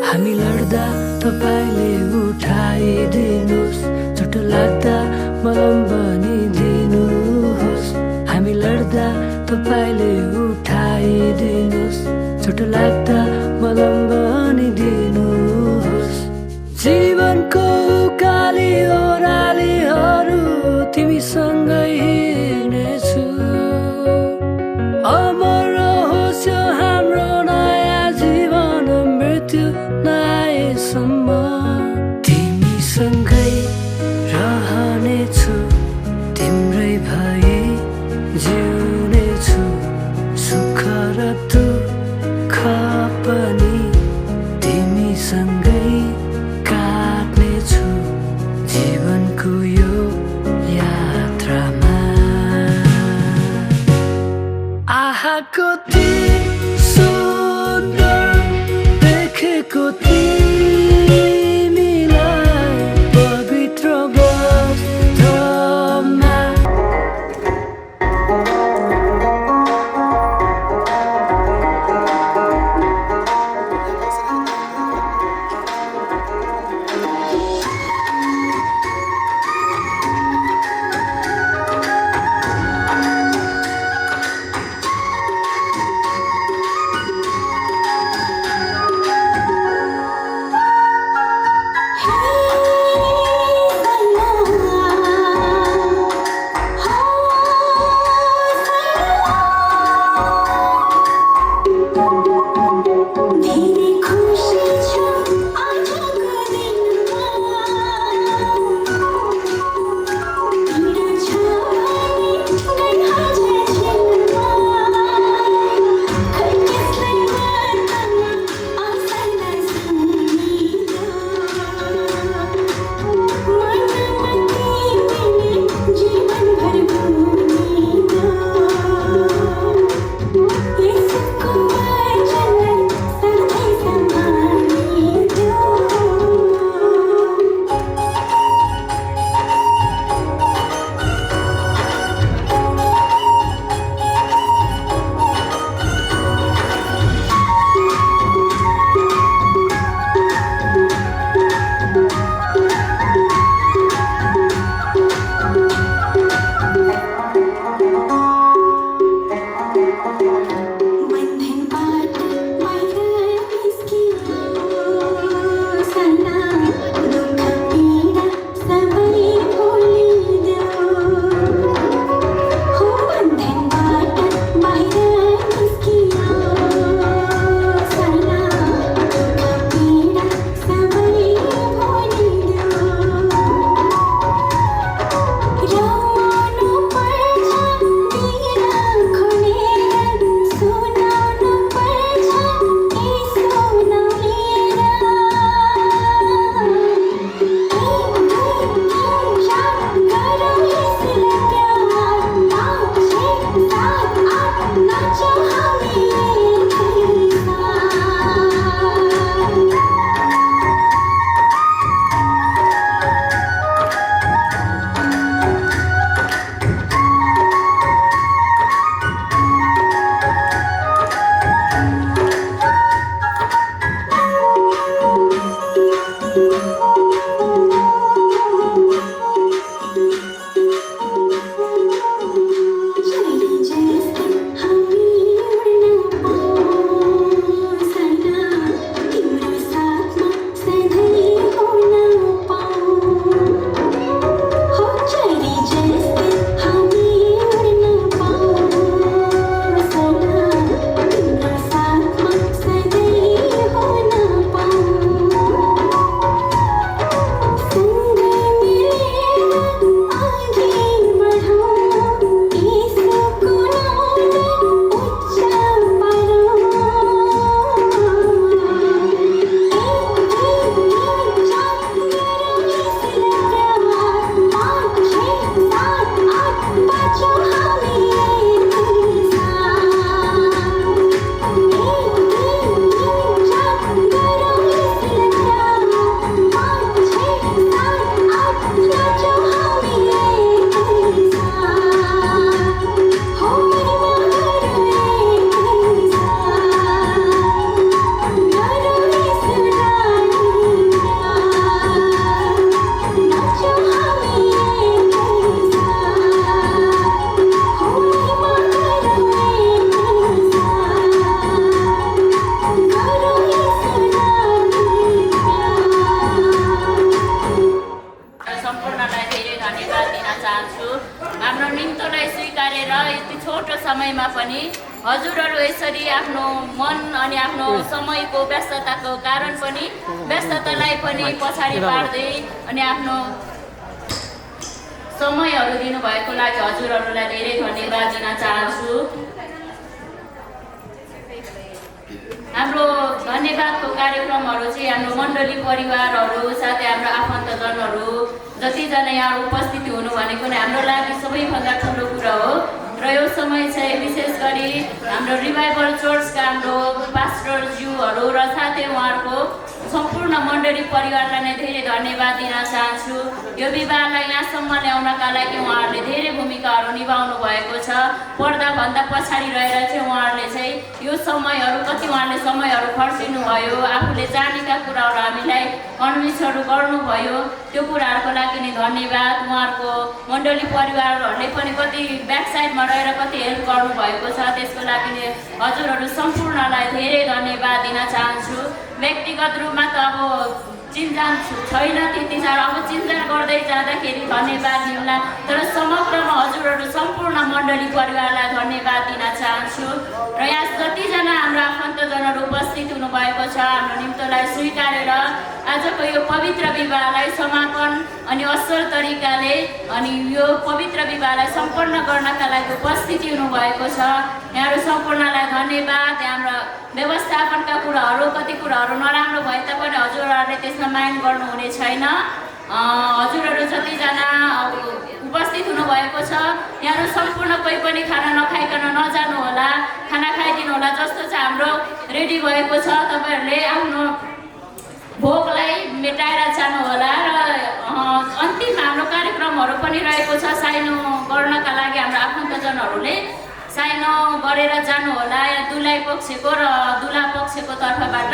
[SPEAKER 2] हामी लड्दा तपाईँले उठाइदिनुहोस् चोट लाग्दा मलम बनिदिनुहोस् हामी लड्दा तपाईँले उठाइदिनुहोस् चोट लाग्दा मलम बनिदिनुहोस् जीवनको उकाली ओह्रालीहरू तिमीसँगै हिँड्नेछु अमर होस् यो हाम्रो नयाँ जीवन मृत्यु नआएसम्म तिमीसँगै रहनेछु तिम्रै भई जिउनेछु सुख र दुःख पनि तिमीसँगै काट्नेछु जीवनको यो यात्रामा आहा कति सुन्दर देखेको तिमीलाई पवित्र वस्त्रमा
[SPEAKER 10] हजुरहरू यसरी आफ्नो मन अनि आफ्नो समयको व्यस्तताको कारण पनि व्यस्ततालाई पनि पछाडि पार्दै अनि आफ्नो समयहरू दिनुभएको लागि हजुरहरूलाई धेरै धन्यवाद दिन चाहन्छु। हाम्रो धन्यवादको कार्यक्रमहरू चाहिँ हाम्रो मण्डली परिवारहरू साथै हाम्रो आफन्तजनहरू जतिजना यहाँ उपस्थित हुनु भनेको नै हाम्रो लागि सबैभन्दा ठुलो कुरा हो र यो समय चाहिँ विशेष गरी हाम्रो रिभाइभल चर्चका हाम्रो पास्टरज्यूहरू र साथै उहाँहरूको सम्पूर्ण मण्डली परिवारलाई नै धेरै धन्यवाद दिन चाहन्छु। यो विवाहलाई यहाँसम्म ल्याउनका लागि उहाँहरूले धेरै भूमिकाहरू निभाउनु भएको छ। पर्दाभन्दा पछाडि रहेर चाहिँ उहाँहरूले चाहिँ यो समयहरू कति उहाँले समयहरू खर्चिनु भयो, आफूले जानेका कुराहरू हामीलाई कन्भिन्सहरू गर्नुभयो, त्यो कुराहरूको लागि नै धन्यवाद। उहाँहरूको मण्डली परिवारहरूले पनि कति ब्याकसाइडमा रहेर कति हेल्प गर्नुभएको छ, त्यसको लागि नै हजुरहरू सम्पूर्णलाई धेरै धन्यवाद दिन चाहन्छु। व्यक्तिगत रूपमा त अब चिन्जान छैन त्यति साह्रो, अब चिन्जान गर्दै जाँदाखेरि धन्यवाद दिउँला, तर समग्रमा हजुरहरू सम्पूर्ण मण्डली परिवारलाई धन्यवाद दिन चाहन्छु। र यहाँ जतिजना हाम्रो आफन्तजनहरू उपस्थित हुनुभएको छ, हाम्रो निम्तोलाई स्वीकारेर आजको यो पवित्र विवाहलाई समापन अनि असल तरिकाले अनि यो पवित्र विवाहलाई सम्पन्न गर्नका लागि उपस्थिति हुनुभएको छ, यहाँहरू सम्पूर्णलाई धन्यवाद। हाम्रो व्यवस्थापनका कुराहरू कति कुराहरू नराम्रो भए तापनि हजुरहरूले त्यसमा माइन्ड गर्नुहुने छैन। हजुरहरू जतिजना उपस्थित हुनुभएको छ यहाँहरू सम्पूर्ण कोही पनि खाना नखाइकन नजानु होला, खाना खाइदिनु होला। जस्तो चाहिँ हाम्रो रेडी भएको छ, तपाईँहरूले आफ्नो भोकलाई मेटाएर जानु होला। र अन्तिम हाम्रो कार्यक्रमहरू पनि रहेको छ, साइनो गर्नका लागि हाम्रो आफन्तजनहरूले साइनो गरेर जानु होला। या दुलाई पक्षको र दुला पक्षको तर्फबाट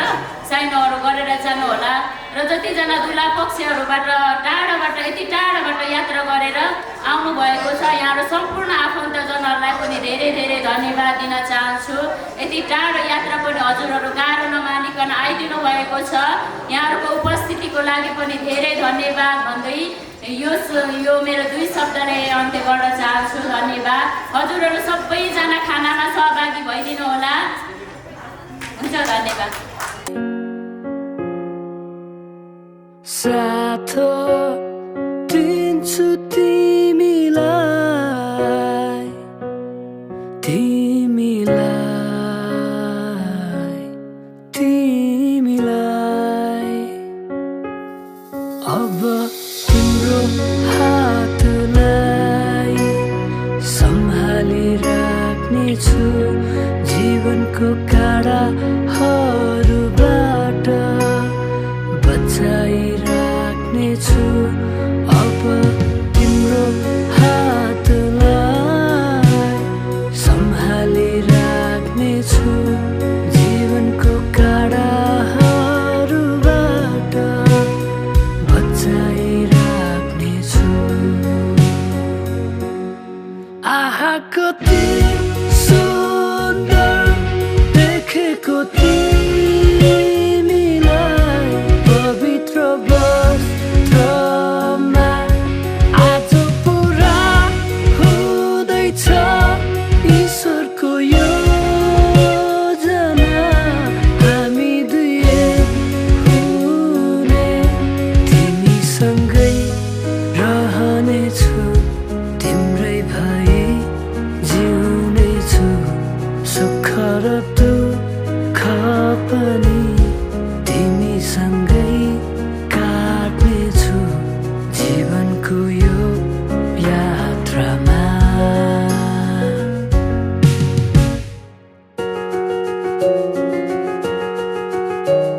[SPEAKER 10] साइनोहरू गरेर जानु होला। र जतिजना दुला पक्षहरूबाट टाढाबाट यति टाढाबाट यात्रा गरेर आउनुभएको छ, यहाँहरू सम्पूर्ण आफन्तजनहरूलाई पनि धेरै धेरै धन्यवाद दिन चाहन्छु। यति टाढो यात्रा पनि हजुरहरू गाह्रो नमानिकन आइदिनु भएको छ, यहाँहरूको उपस्थितिको लागि पनि धेरै धन्यवाद भन्दै यो मेरो 2 शब्दले अन्त्य गर्न चाहन्छु। धन्यवाद। हजुरहरू सबैजना खानामा सहभागी भइदिनु होला। हुन्छ, धन्यवाद।
[SPEAKER 2] साथो